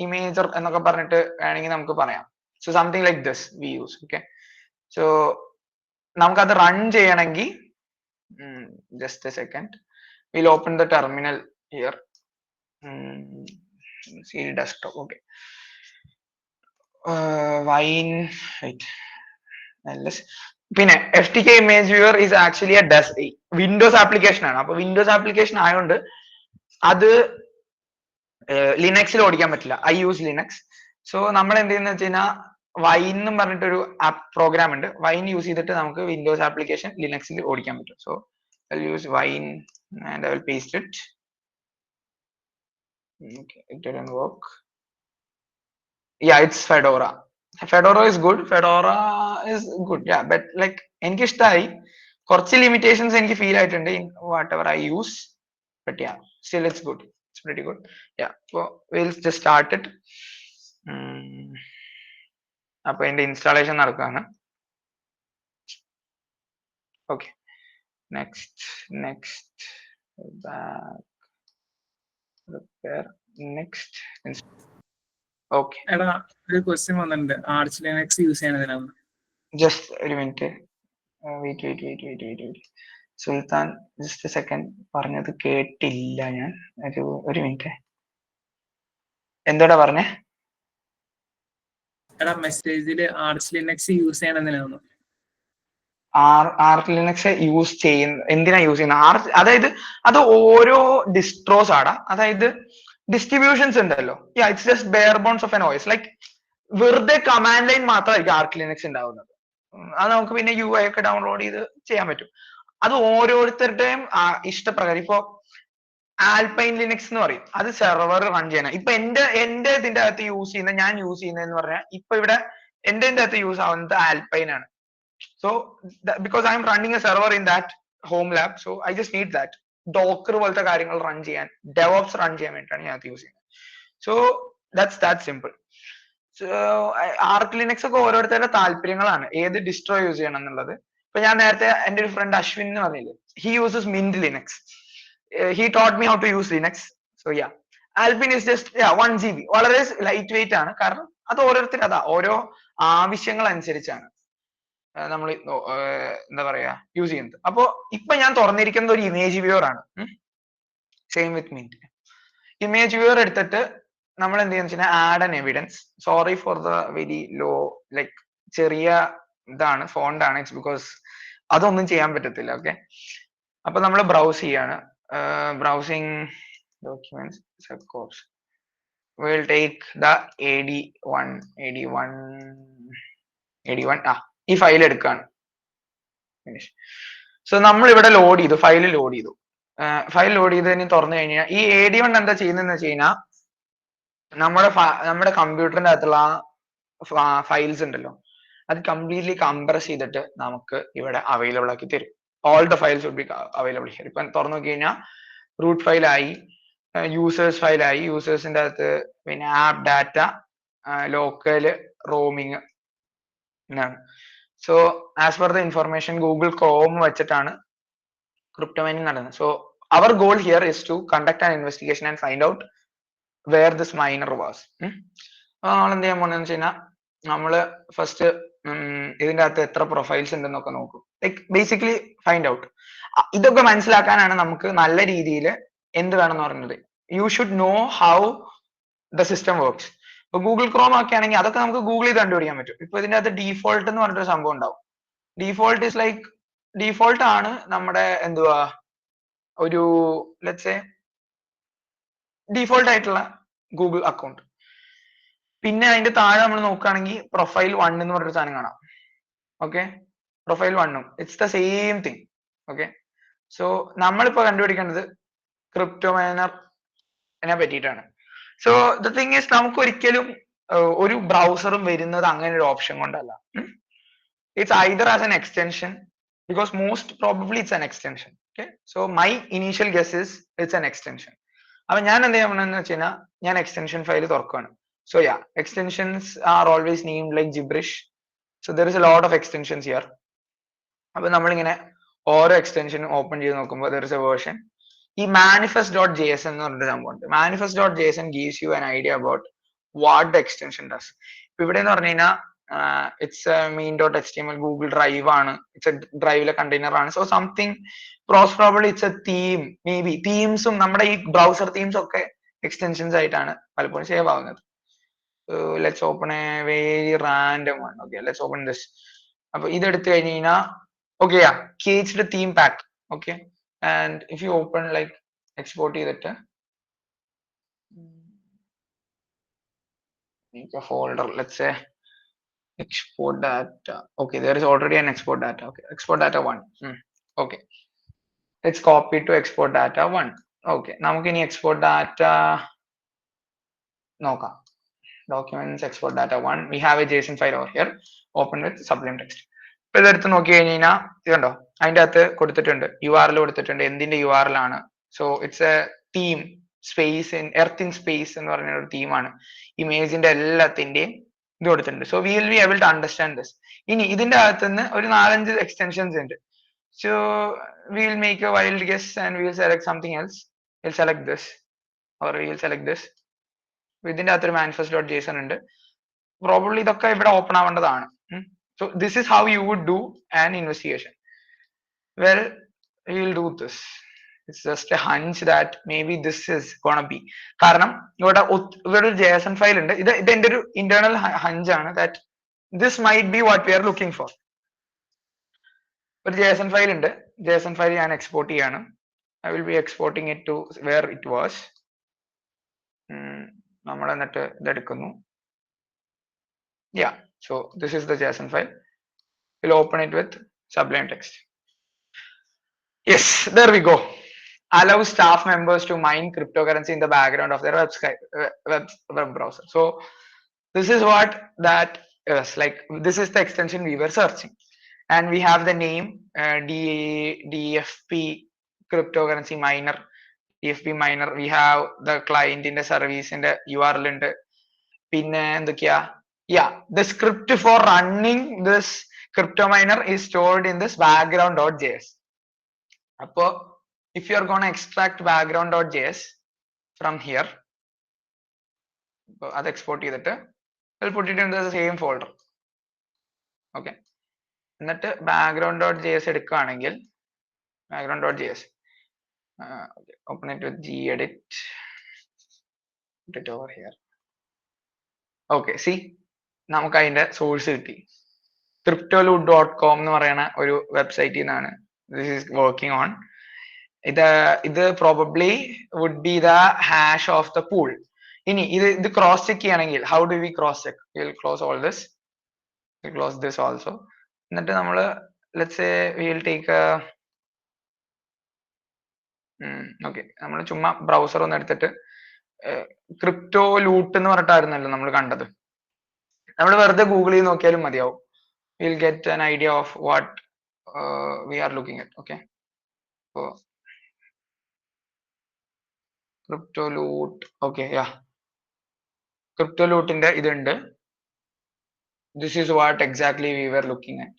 ഇമേജർ എന്നൊക്കെ പറഞ്ഞിട്ട് വേണമെങ്കിൽ നമുക്ക് പറയാം. So something like this we use. Okay, so നമുക്കത് റൺ ചെയ്യണമെങ്കിൽ just a second, we'll open the terminal here. See desktop. Okay, wine, right, ls. പിന്നെ FTK image viewer is actually a Windows application ആണ്. അപ്പൊ Windows application ആയതുകൊണ്ട് അത് ലിനക്സിൽ ഓടിക്കാൻ പറ്റില്ല. I use Linux. So നമ്മൾ എന്ത് ചെയ്യുന്ന വെച്ച് കഴിഞ്ഞാൽ വൈൻ എന്നും പറഞ്ഞിട്ടൊരു പ്രോഗ്രാം ഉണ്ട്. വൈൻ യൂസ് ചെയ്തിട്ട് നമുക്ക് വിൻഡോസ് ആപ്ലിക്കേഷൻ ലിനക്സിൽ ഓടിക്കാൻ പറ്റും. So I'll use wine and I will paste it. Okay, it didn't work. Yeah, it's Fedora. Fedora is good. Yeah, but like എനിക്ക് ഇഷ്ടമായി. കുറച്ച് limitations എനിക്ക് ഫീൽ ആയിട്ടുണ്ട് in whatever I use, but yeah, still it's good. It's pretty good. Yeah, so we'll just start it. അപ്പൊ എന്റെ installation നടക്കുകയാണ്. Okay. Next, back, prepare, next. Okay. എടാ ഒരു ക്വസ്റ്റ്യൻ വന്നിട്ടുണ്ട്, ആർച്ച് ലിനക്സ് യൂസ് ചെയ്യണതിനാണ്. Just a minute. Wait. Sultan, just a second, പറഞ്ഞത് കേട്ടില്ല ഞാൻ. ഒരു മിനിറ്റ്, എന്തോടാ പറഞ്ഞേ? എടാ മെസ്സേജില് ആർച്ച് ലിനക്സ് യൂസ് ചെയ്യണതിനാണ്. ആർച്ച് ലിനക്സ് യൂസ് ചെയ്യുന്ന എന്തിനാ യൂസ് ചെയ്യുന്നത്? അതായത് അത് ഓരോ ഡിസ്ട്രോസ് ആടാ, അതായത് ഡിസ്ട്രിബ്യൂഷൻസ് ഉണ്ടല്ലോ. It's just bare bones of an OS. Like വെറുതെ കമാൻഡ് ലൈൻ മാത്രമായിരിക്കും ആർച്ച് ലിനക്സ് ഉണ്ടാവുന്നത്. അത് നമുക്ക് പിന്നെ UI ഒക്കെ ഡൗൺലോഡ് ചെയ്ത് ചെയ്യാൻ പറ്റും. അത് ഓരോരുത്തരുടെയും ഇഷ്ടപ്രകാരം. ഇപ്പൊ ആൽപൈൻ ലിനക്സ് എന്ന് പറയും, അത് സെർവർ റൺ ചെയ്യണം. ഇപ്പൊ എന്റെ ഇതിന്റെ അകത്ത് ഞാൻ യൂസ് ചെയ്യുന്നതെന്ന് പറഞ്ഞാൽ ഇപ്പൊ ഇവിടെ എന്റെ അകത്ത് യൂസ് ആവുന്നത് ആൽപൈൻ ആണ്. So because I'm running a server in that home lab, so I just need that docker പോലത്തെ കാര്യങ്ങൾ റൺ ചെയ്യാൻ, DevOps റൺ ചെയ്യാൻ വേണ്ടിയിട്ടാണ് ഞാൻ അത് യൂസ് ചെയ്യുന്നത്. So that's that simple. So arc Linux ഒക്കെ ഓരോരുത്തരുടെ താല്പര്യങ്ങളാണ്, ഏത് ഡിസ്ട്രോ യൂസ് ചെയ്യണം എന്നുള്ളത്. ഇപ്പൊ ഞാൻ നേരത്തെ എന്റെ ഒരു ഫ്രണ്ട് അശ്വിൻ എന്ന് പറഞ്ഞില്ലേ, he uses Mint Linux. He taught me how to use Linux. So yeah, Alpine is just 1 GB, വളരെ ലൈറ്റ് വെയിറ്റ് ആണ്. കാരണം അത് ഓരോരുത്തർ ഓരോ ആവശ്യങ്ങൾ അനുസരിച്ചാണ് നമ്മൾ എന്താ പറയാ യൂസ് ചെയ്യുന്നത്. അപ്പോ ഇപ്പൊ ഞാൻ തുറന്നിരിക്കുന്നത് ഒരു ഇമേജ് വ്യൂവർ ആണ്. Same with Mint. Image viewer എടുത്തിട്ട് നമ്മൾ എന്ത് ചെയ്യുന്ന വെച്ചാൽ add an evidence. Sorry for the very low, like ചെറിയ ഇതാണ്, ഫോണ്ട് ആണ്. ഇറ്റ്സ് ബിക്കോസ് അതൊന്നും ചെയ്യാൻ പറ്റത്തില്ല. ഓക്കെ, അപ്പൊ നമ്മൾ ബ്രൗസ് ചെയ്യാണ്. Browsing documents, SecOps. We'll take the AD1. ഈ ഫയൽ എടുക്കാണ്. സോ നമ്മൾ ഇവിടെ ലോഡ് ചെയ്തു, ഫയൽ ലോഡ് ചെയ്ത് ഇനി തുറന്നു കഴിഞ്ഞാൽ ഈ AD1 എന്താ ചെയ്യുന്നതെന്ന് വെച്ച് കഴിഞ്ഞാൽ നമ്മുടെ കമ്പ്യൂട്ടറിന്റെ അകത്തുള്ള ഫയൽസ് ഉണ്ടല്ലോ, അത് കംപ്ലീറ്റ്ലി കംപ്രസ് ചെയ്തിട്ട് നമുക്ക് ഇവിടെ അവൈലബിൾ ആക്കി തരും. All the files would be available here. ഇപ്പൊ തുറന്നു നോക്കി കഴിഞ്ഞാൽ റൂട്ട് ഫയലായി, യൂസേഴ്സ് ഫയലായി, യൂസേഴ്സിന്റെ അകത്ത് പിന്നെ ആപ്പ് ഡാറ്റ, ലോക്കൽ, റോമിങ് എന്നാണ്. So as per the information Google Chrome വെച്ചിട്ടാണ് ക്രിപ്റ്റോ മൈനിങ് നടന്നത്. So our goal here is to conduct an investigation and find out where this miner was. അപ്പൊ നമ്മൾ എന്ത് ചെയ്യാൻ പോണെന്ന് വെച്ച് കഴിഞ്ഞാൽ നമ്മള് ഫസ്റ്റ് ഇതിന്റെ അകത്ത് എത്ര പ്രൊഫൈൽസ് ഉണ്ടെന്നൊക്കെ നോക്കും. Like basically find out. ഇതൊക്കെ മനസ്സിലാക്കാനാണ് നമുക്ക് നല്ല രീതിയിൽ എന്ത് വേണമെന്ന് പറയുന്നത്. You should know how the system works. ഇപ്പൊ ഗൂഗിൾ ക്രോം ഒക്കെ ആണെങ്കിൽ അതൊക്കെ നമുക്ക് ഗൂഗിൾ ചെയ്ത് കണ്ടുപിടിക്കാൻ പറ്റും. ഇപ്പൊ ഇതിന്റെ അകത്ത് ഡീഫോൾട്ട് എന്ന് പറഞ്ഞിട്ടൊരു സംഭവം ഉണ്ടാവും. ഡീഫോൾട്ട് ഇസ് ലൈക്ക് ഡീഫോൾട്ട് ആണ് നമ്മുടെ എന്തുവാ ഒരു ലെറ്റ്സ് സേ ഡീഫോൾട്ട് ആയിട്ടുള്ള ഗൂഗിൾ അക്കൗണ്ട്. പിന്നെ അതിന്റെ താഴെ നമ്മൾ നോക്കുകയാണെങ്കിൽ പ്രൊഫൈൽ 1 എന്ന് പറഞ്ഞൊരു സാധനം കാണാം. ഓക്കെ, പ്രൊഫൈൽ 1ഉം it's the same thing. Okay, so നമ്മളിപ്പോ കണ്ടുപിടിക്കേണ്ടത് ക്രിപ്റ്റോ മൈനറിനെ പറ്റിയിട്ടാണ്. സോ ദ തിങ് ഈസ് നമുക്ക് ഒരിക്കലും ഒരു ബ്രൗസറും വരുന്നത് അങ്ങനെ ഒരു ഓപ്ഷൻ കൊണ്ടല്ല. It's either as an extension, because most probably it's an extension. Okay, so my initial guess is it's an extension. അപ്പൊ ഞാൻ എന്ത് ചെയ്യണമെന്ന് വെച്ച് കഴിഞ്ഞാൽ ഞാൻ എക്സ്റ്റൻഷൻ ഫയൽ തുറക്കുകയാണ്. So yeah, extensions are always named like gibberish. So there is a lot of extensions here. അപ്പൊ നമ്മളിങ്ങനെ ഓരോ എക്സ്റ്റൻഷനും ഓപ്പൺ ചെയ്ത് നോക്കുമ്പോൾ there is a version. ഈ manifest.json എന്ന് പറഞ്ഞൊരു സംഭവമുണ്ട്. manifest.json gives you an idea about what the extension does. ഇപ്പൊ ഇവിടെ എന്ന് പറഞ്ഞു കഴിഞ്ഞാൽ ഇറ്റ്സ് main.html ഗൂഗിൾ ഡ്രൈവ് ആണ്, ഇറ്റ്സ് എ ഡ്രൈവിലെ കണ്ടെയ്നർ ആണ്. So something probably it's a theme, maybe തീംസും നമ്മുടെ ഈ ബ്രൗസർ തീംസ് ഒക്കെ എക്സ്റ്റൻഷൻസ് ആയിട്ടാണ് പലപ്പോഴും സേവ് ആവുന്നത്. Let's open a very random one. Okay, let's open this. അപ്പൊ ഇതെടുത്തു കഴിഞ്ഞ് കഴിഞ്ഞാൽ okay, caged theme pack. Okay, and if you open like export ചെയ്തിട്ട് make a folder, let's say export data. Okay, there is already an export data. Okay, export data 1. Okay, let's copy to export data 1. Okay, നമുക്ക് ഇനി export data നോക്കാം. Documents export data 1. We have a JSON file over here. Open with Sublime Text. ഇപ്പൊ ഇതെടുത്ത് നോക്കി കഴിഞ്ഞ് കഴിഞ്ഞാൽ ഇത് കണ്ടോ, അതിന്റെ അകത്ത് കൊടുത്തിട്ടുണ്ട്, URL കൊടുത്തിട്ടുണ്ട്, എന്തിന്റെ URL ആണ്. So it's a theme, space in earth in space എന്ന് പറഞ്ഞ ഒരു തീമാണ്. ഇമേജിന്റെ എല്ലാത്തിന്റെയും ഇത് കൊടുത്തിട്ടുണ്ട്. So we will be able to understand this. ഇനി ഇതിന്റെ അകത്ത് നിന്ന് ഒരു 4-5 എക്സ്റ്റൻഷൻസ് ഉണ്ട്. So we will make a wild guess and we will select something else. Will select this or we will select this. ഇതിന്റെ അകത്തൊരു manifest.json ഉണ്ട്. Probably ഇതൊക്കെ ഇവിടെ ഓപ്പൺ ആവേണ്ടതാണ്. So this is how you would do an investigation. Well, we will do this. It's just a hunch that maybe this is gonna be. കാരണം ഇവിടെ ഒരു JSON file ഉണ്ട്. ഇത് എന്റെ ഒരു ഇന്റേണൽ ഹഞ്ച് ആണ് that this might be what we are looking for. ഒരു JSON file ഉണ്ട്. JSON ഫയൽ ഞാൻ എക്സ്പോർട്ട് ചെയ്യാണ്. I will be exporting it to where it was. നമ്മൾ എന്നിട്ട് ഇതെടുക്കുന്നു. Yeah, so this is the JSON file. We'll open it with Sublime Text. Yes, there we go. Allow staff members to mine cryptocurrency in the background of their web browser. So this is what that is like. This is the extension we were searching, and we have the name DFP cryptocurrency miner. DFP miner. We have the client in the service in the URL in the pinne endukya. Yeah, the script for running this crypto miner is stored in this background.js. Appo if you are going to extract background.js from here, അത് export ചെയ്തിട്ട് we'll put it in the same folder. Okay, എന്നിട്ട് background.js എടുക്കുകയാണെങ്കിൽ background.js, okay, open it with gedit, put it over here. Okay, see, നമുക്ക് അതിന്റെ source കിട്ടി. cryptoloot.com എന്ന് പറയുന്ന ഒരു വെബ്സൈറ്റിൽ നിന്നാണ് this is working on. ഇത് probably would be the hash of the pool. ഇനി ഇത് ക്രോസ് ചെക്ക് ചെയ്യണമെങ്കിൽ how do we cross check? We'll close all this. We'll close this also. എന്നിട്ട് നമ്മൾ let's say we'll take a okay, നമ്മൾ ചുമ്മാ browser ഒന്ന് എടുത്തിട്ട് ക്രിപ്റ്റോ ലൂട്ട് എന്ന് പറഞ്ഞിട്ടായിരുന്നല്ലോ നമ്മൾ കണ്ടത്. നമ്മൾ വെറുതെ ഗൂഗിൾ ചെയ്ത് നോക്കിയാലും മതിയാവും. we'll get an idea of what we are looking at. Okay, so crypto loot. Okay, yeah, crypto loot inde idundi. This is what exactly we were looking at.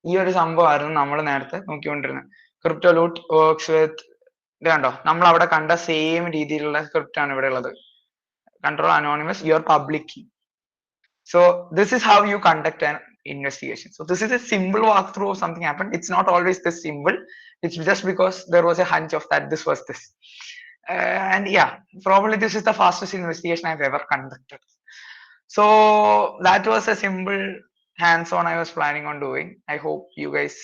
ഈ ഒരു സംഭവമായിരുന്നു നമ്മൾ നേരത്തെ നോക്കിക്കൊണ്ടിരുന്നത്. crypto loot works with ഇത് കണ്ടോ, നമ്മൾ അവിടെ കണ്ട സെയിം രീതിയിലുള്ള സ്ക്രിപ്റ്റ് ആണ് ഇവിടെ ഉള്ളത്. control anonymous your public key. So this is how you conduct an investigation. So this is a simple walkthrough of something happened. It's not always this simple. It's just because there was a hunch of that this was this. And yeah, probably this is the fastest investigation I've ever conducted. So that was a simple hands-on I was planning on doing. I hope you guys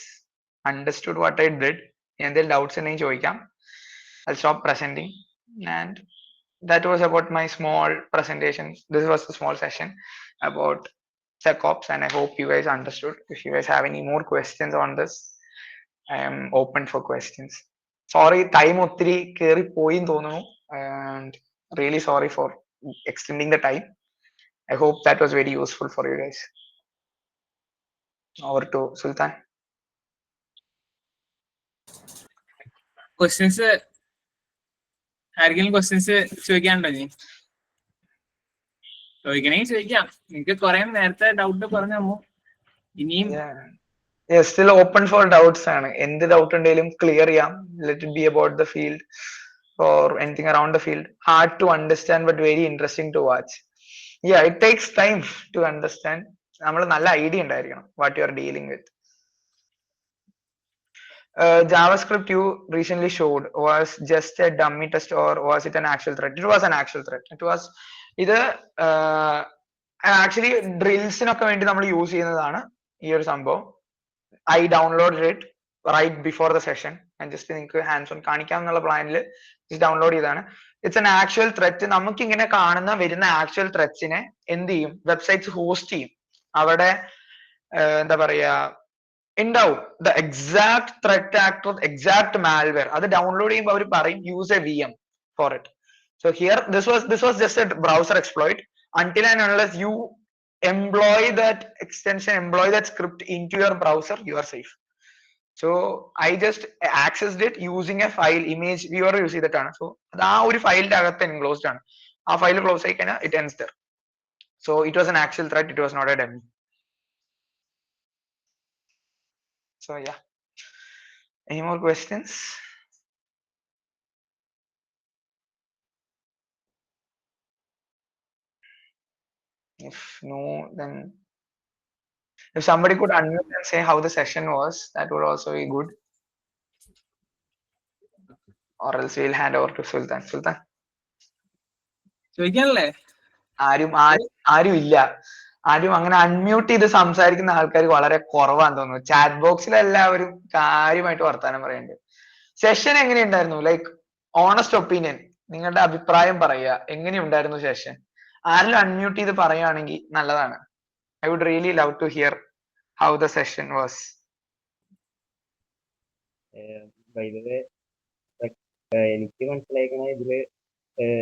understood what I did. Any doubts in ചോദിക്കാം. I'll stop presenting. And that was about my small presentation. This was a small session about SecOps, and I hope you guys understood. If you guys have any more questions on this, I am open for questions. Sorry, time ഒത്തിരി കേറി പോയി തോന്നുന്നു, and really sorry for extending the time. I hope that was very useful for you guys. Over to Sultan. Questions ആർക്കെങ്കിലും questions ചോദിക്കാനുണ്ടോ? നീ ചോദിക്കണമെങ്കിൽ ചോദിക്കാം. നിങ്ങക്ക് കുറെ നേരത്തെ ഡൗട്ട് പറഞ്ഞു. ഇനിയും സ്റ്റിൽ ഓപ്പൺ ഫോർ ഡൗട്ട്സ് ആണ്. എന്ത് ഡൗട്ട് ഉണ്ടെങ്കിലും ക്ലിയർ ചെയ്യാം. Let it be about the field or anything around the field. Hard to understand but very interesting to watch. Yeah, it takes time to understand. നമ്മൾ നല്ല idea ഉണ്ടായിരിക്കണം what you are dealing with. JavaScript you recently showed was just a dummy test or was it an actual threat? It was an actual threat. It was ഇത് actually ഡ്രിൽസിനൊക്കെ വേണ്ടി നമ്മൾ use ചെയ്യുന്നതാണ് ഈ ഒരു സംഭവം. I downloaded it right before the session and just നിങ്ങൾക്ക് hands on കാണിക്കാം എന്നുള്ള പ്ലാനിൽ ഡൗൺലോഡ് ചെയ്താണ്. It's an actual threat. നമുക്ക് ഇങ്ങനെ കാണുന്ന വരുന്ന ആക്ച്വൽ ത്രെറ്റ്സിനെ എന്ത് ചെയ്യും? വെബ്സൈറ്റ്സ് ഹോസ്റ്റ് ചെയ്യും. അവിടെ എന്താ പറയാ ഉണ്ടാവും the exact threat actor, exact malware. അത് ഡൗൺലോഡ് ചെയ്യുമ്പോൾ അവർ പറയും use A VM for it. So here this was just a browser exploit. Until and unless you employ that extension, employ that script into your browser, you are safe. So I just accessed it using a file image viewer use ചെയ്തിട്ടാണ്. So അത് ആ ഒരു ഫയലിന്റെ അകത്ത് enclosed ആണ്. ആ file close ആയി കഴിഞ്ഞാൽ it ends there. So it was an actual threat, it was not a dummy. So yeah, any more questions? If no, then if somebody could unmute and say how the session was, that would also be good. Or else we'll hand over to Sultan. Sultan, ചോദിക്കാനല്ലേ? ആരും ഇല്ല. ആരും അങ്ങനെ unmute ചെയ്ത് സംസാരിക്കുന്ന ആൾക്കാർ വളരെ കുറവാന്ന് തോന്നുന്നു. Chat ബോക്സിൽ എല്ലാവരും കാര്യമായിട്ട് വർത്താനം പറയുന്നുണ്ട്. സെഷൻ എങ്ങനെയുണ്ടായിരുന്നു? ലൈക്ക് ഓണസ്റ്റ് ഒപ്പീനിയൻ, നിങ്ങളുടെ അഭിപ്രായം പറയുക. എങ്ങനെയുണ്ടായിരുന്നു സെഷൻ? ആരെങ്കിലും അൺമ്യൂട്ട് ചെയ്ത് പറയുകയാണെങ്കിൽ നല്ലതാണ്. I would really love to hear how the session was. By the way, എനിക്ക് മനസ്സിലാക്കണ ഇതില്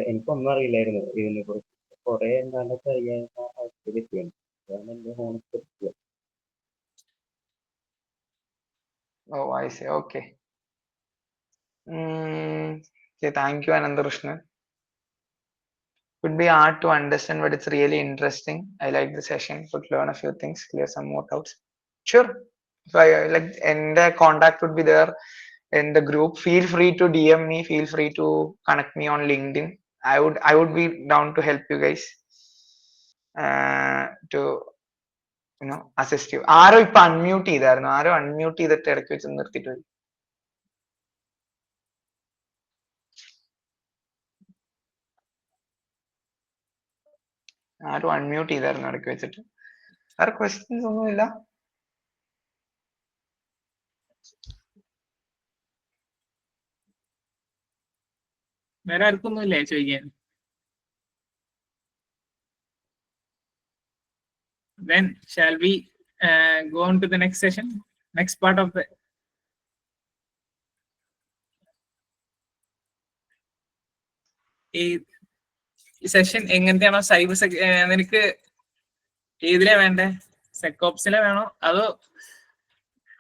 എനിക്കൊന്നും അറിയില്ലായിരുന്നു ഇതിനെ കുറിച്ച്. കുറെ എന്താണ്ടൊക്കെ അറിയാവുന്ന അവസ്ഥ പറ്റിയാണ്. അതാണ് എന്റെ honest. Oh, I see. Okay. Okay, thank you, Anandakrishnan. Could be hard to understand, but it's really interesting. I like the session. Could learn a few things, clear some more doubts. Sure. If I like, and the contact would be there in the group. Feel free to DM me. Feel free to connect me on LinkedIn. I would be down to help you guys. To assist you. ആരോ ഇപ്പൊ unmute ചെയ്തായിരുന്നു. ആരോ unmute ചെയ്തിട്ട് ഇടയ്ക്ക് വെച്ച് നിർത്തിയിട്ട് പോയി. ആരും unmute ചെയ്തായിരുന്നു ഇടയ്ക്ക് വെച്ചിട്ട്. വേറെ ക്വസ്റ്റ്യൻസ് ഒന്നുമില്ല. വേറെ ആർക്കൊന്നുമില്ലേ ചോദിക്കാൻ? Then shall we go on to the next session, next part of the ഈ സെഷൻ എങ്ങനത്തെയാണോ? സൈബർ നിനക്ക് ഏതിലാ വേണ്ടേ? സെക്കോപ്സിലെ വേണോ അതോ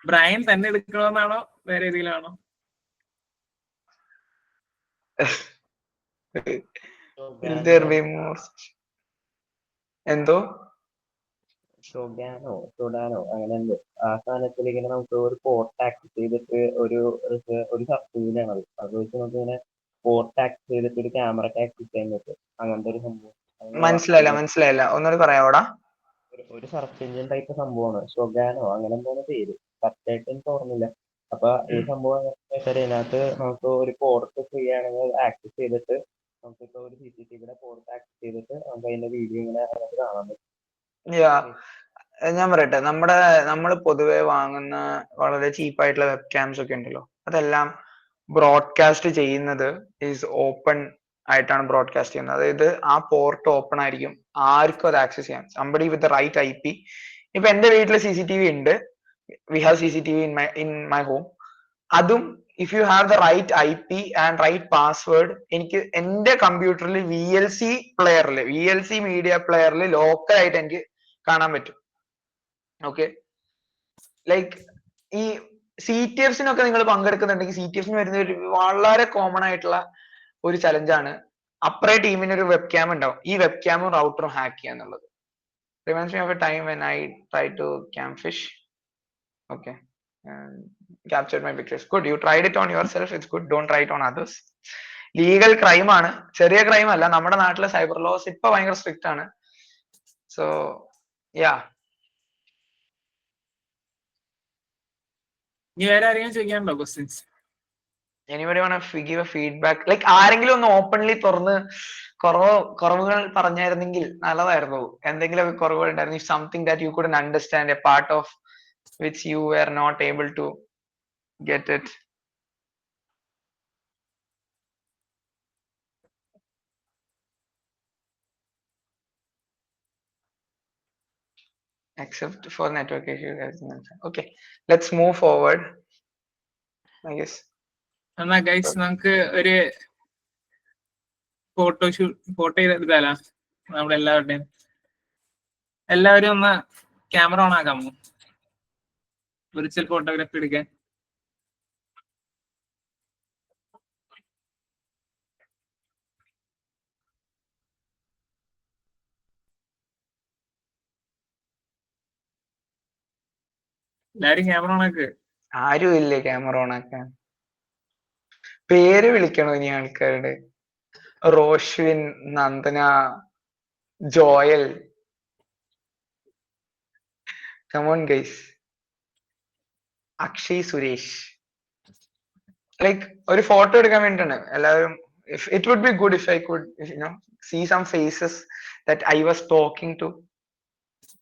ബ്രയൻ തന്നെ എടുക്കണമെന്നാണോ വേറെ ഏതെങ്കിലാണോ? എന്തോ ഷൊഡാനോ അങ്ങനെ എന്തോ ആ സാധനത്തിലേക്ക് നമുക്ക് ഒരു പോർട്ട് ആക്സസ് ചെയ്തിട്ട് ഒരു സബ്സ്ക്രിപ്ഷനാണത്. അത് വെച്ച് നമുക്ക് ഇങ്ങനെ പോർട്ട് ആക്സസ് ചെയ്തിട്ട് ഒരു ക്യാമറ ആക്സസ് ചെയ്യാൻ പറ്റും. അങ്ങനത്തെ ഒരു സംഭവം. മനസ്സിലായില്ല ഒന്നുകൂടി പറയാവോടാ? ഒരു സെർച്ച് എഞ്ചിൻ ടൈപ്പ് സംഭവമാണ്. ഷൊഗാനോ അങ്ങനെ എന്തോന്ന് പേര്, കറക്റ്റായിട്ട് എനിക്ക് ഓർമ്മയില്ല. അപ്പൊ ഈ സംഭവം ഇതിനകത്ത് നമുക്ക് ഒരു പോർട്ട് ഫ്രീ ആണെങ്കിൽ ആക്സസ് ചെയ്തിട്ട് നമുക്കിപ്പോ ഒരു CCTVയുടെ പോർട്ട് ആക്സസ് ചെയ്തിട്ട് നമുക്ക് അതിന്റെ വീഡിയോ ഇങ്ങനെ അതിനകത്ത് കാണാൻ പറ്റും. ഞാൻ പറയട്ടെ, നമ്മൾ പൊതുവെ വാങ്ങുന്ന വളരെ ചീപ്പായിട്ടുള്ള വെബ് ക്യാംസ് ഒക്കെ ഉണ്ടല്ലോ, അതെല്ലാം ബ്രോഡ്കാസ്റ്റ് ചെയ്യുന്നത് ഈസ് ഓപ്പൺ ആയിട്ടാണ് ബ്രോഡ്കാസ്റ്റ് ചെയ്യുന്നത്. അതായത് ആ പോർട്ട് ഓപ്പൺ ആയിരിക്കും, ആർക്കും അത് ആക്സസ് ചെയ്യാം. Somebody with right IP. ഇപ്പൊ എന്റെ വീട്ടിൽ CCTV ഉണ്ട്, we have CCTV in my home. അതും if you have the right IP and right password, എനിക്ക് എന്റെ കമ്പ്യൂട്ടറിൽ VLC മീഡിയ പ്ലെയറിൽ ലോക്കൽ ആയിട്ട് എനിക്ക് കാണാൻ പറ്റും. ഓക്കെ, ലൈക്ക് ഈ CTFസിനൊക്കെ നിങ്ങൾ പങ്കെടുക്കുന്നുണ്ടെങ്കിൽ CTFസിന് വരുന്ന ഒരു വളരെ കോമൺ ആയിട്ടുള്ള ഒരു ചലഞ്ചാണ് അപ്പറേ ടീമിന് ഒരു വെബ് ക്യാം ഉണ്ടാവും. ഈ വെബ് ക്യാമും റൗട്ടറും ഹാക്ക് ചെയ്യുക എന്നുള്ളത്. Reminds me of a time when I tried to camfish. Okay. And captured my pictures. Good. You tried it on yourself. It's good. Don't try it on others. Legal crime ആണ്, ചെറിയ crime അല്ല. നമ്മുടെ നാട്ടിലെ cyber laws ഇപ്പൊ ഭയങ്കര strict ആണ്. So yeah, ഇനി വേറെ ആരെങ്കിലും ചോദിക്കാനുണ്ടോ questions? Anybody want to give a feedback? Like ആരെങ്കിലും ഒന്ന് ഓപ്പൺലി തുറന്ന് കുറവുകൾ പറഞ്ഞായിരുന്നെങ്കിൽ നല്ലതായിരുന്നു. എന്തെങ്കിലും കുറവുകൾ ഉണ്ടായിരുന്നു. Something that you couldn't understand, A part of which you were not able to get it. Except for network issues. Okay, let's move forward, I guess. എന്നാ guys നമുക്ക് ഒരു ഫോട്ടോ ചെയ്തെടുത്താലോ നമ്മളെല്ലാവരുടെയും? എല്ലാവരും ഒന്ന് ക്യാമറ ഓൺ ആക്കാമോ വിർച്വൽ ഫോട്ടോഗ്രാഫി എടുക്കാൻ? എല്ലാരും camera on ആക്ക്. ആരും ഇല്ലേ ക്യാമറ ഓൺ ആക്കാൻ? പേര് വിളിക്കണോ ഇനി ആൾക്കാരുടെ? Roshwin, Nandana, Joel. Come on guys. Akshay, Suresh. Like ഒരു ഫോട്ടോ എടുക്കാൻ വേണ്ടിട്ടാണ് എല്ലാവരും. It would be good if I could, see some faces that I was talking to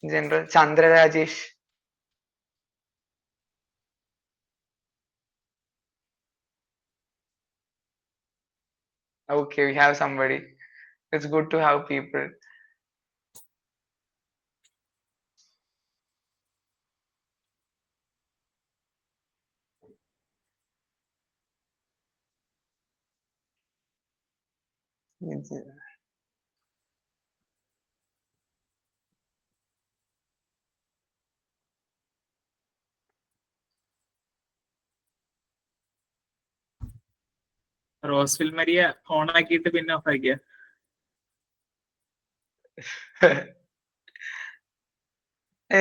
in general. Chandra Rajesh. Okay, we have somebody. It's good to have people. റോസ്വിൽ Maria on ആക്കിയിട്ട് പിന്നെ of ആക്കിയ.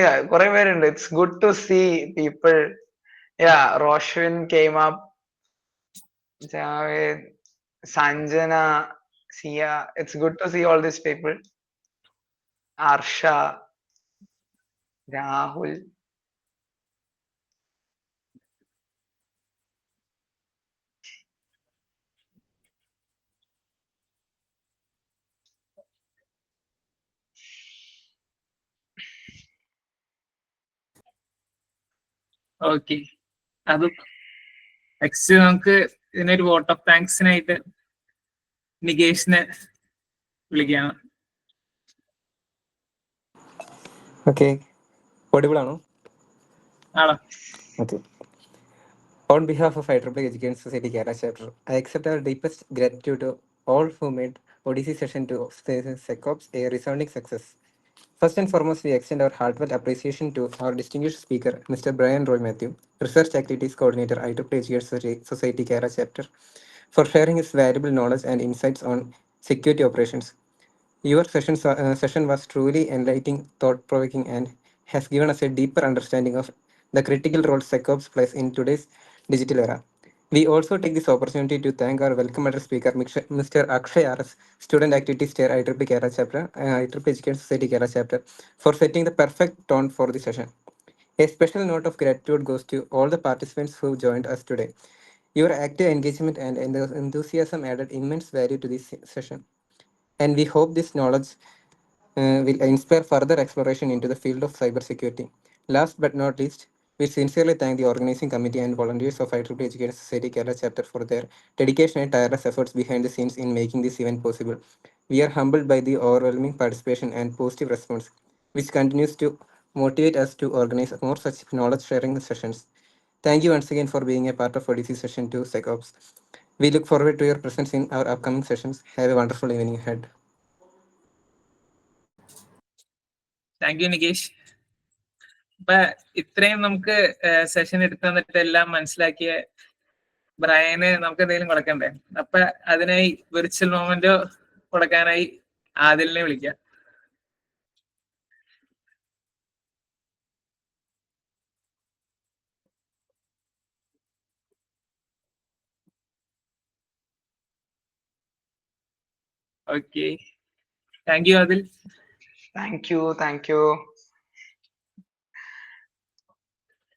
Yeah, കുറെ പേരുണ്ട്. It's good to see people. Yeah, Roshvin came up. Javed, Sanjana, Sia. It's good to see all these people. Arsha, Rahul. Okay, അത് next നമുക്ക് ഇതിനൊരു vote of താങ്ക്സിനായിട്ട് നികേഷിനെ വിളിക്കാം. Okay, audible ആണോ? ആണോ? Okay. On behalf of IEEE Education Society Kerala chapter, I accept our deepest gratitude to all who made Odyssey session to SecOps a resounding success. First and foremost, we extend our heartfelt appreciation to our distinguished speaker, Mr. Brian Roy Matthew, Research Activities Coordinator, IEEE Education Society Kerala chapter, for sharing his valuable knowledge and insights on security operations. Your session was truly enlightening, thought-provoking, and has given us a deeper understanding of the critical role SecOps plays in today's digital era. We also take this opportunity to thank our welcome address speaker, Mr. Akshay RS, Student Activities Chair, IEEE Kerala Chapter, IEEE Education Society Kerala Chapter, for setting the perfect tone for the session. A special note of gratitude goes to all the participants who joined us today. Your active engagement and enthusiasm added immense value to this session, and we hope this knowledge will inspire further exploration into the field of cybersecurity. Last but not least, we sincerely thank the organizing committee and volunteers of IEEE Education Society Kerala chapter for their dedication and tireless efforts behind the scenes in making this event possible. We are humbled by the overwhelming participation and positive response, which continues to motivate us to organize more such knowledge sharing sessions. Thank you once again for being a part of Odyssey Session 2 SecOps. We look forward to your presence in our upcoming sessions. Have a wonderful evening ahead. Thank you Nikesh. അപ്പൊ ഇത്രയും നമുക്ക് session എടുത്തു തന്നിട്ട് എല്ലാം മനസ്സിലാക്കിയ ബ്രയന് നമുക്ക് എന്തെങ്കിലും കൊടുക്കണ്ടേ? അപ്പൊ അതിനായി വിർച്വൽ മൊമെന്റോ കൊടുക്കാനായി ആദിലിനെ വിളിക്കാം. Okay, thank you Adil. Thank you.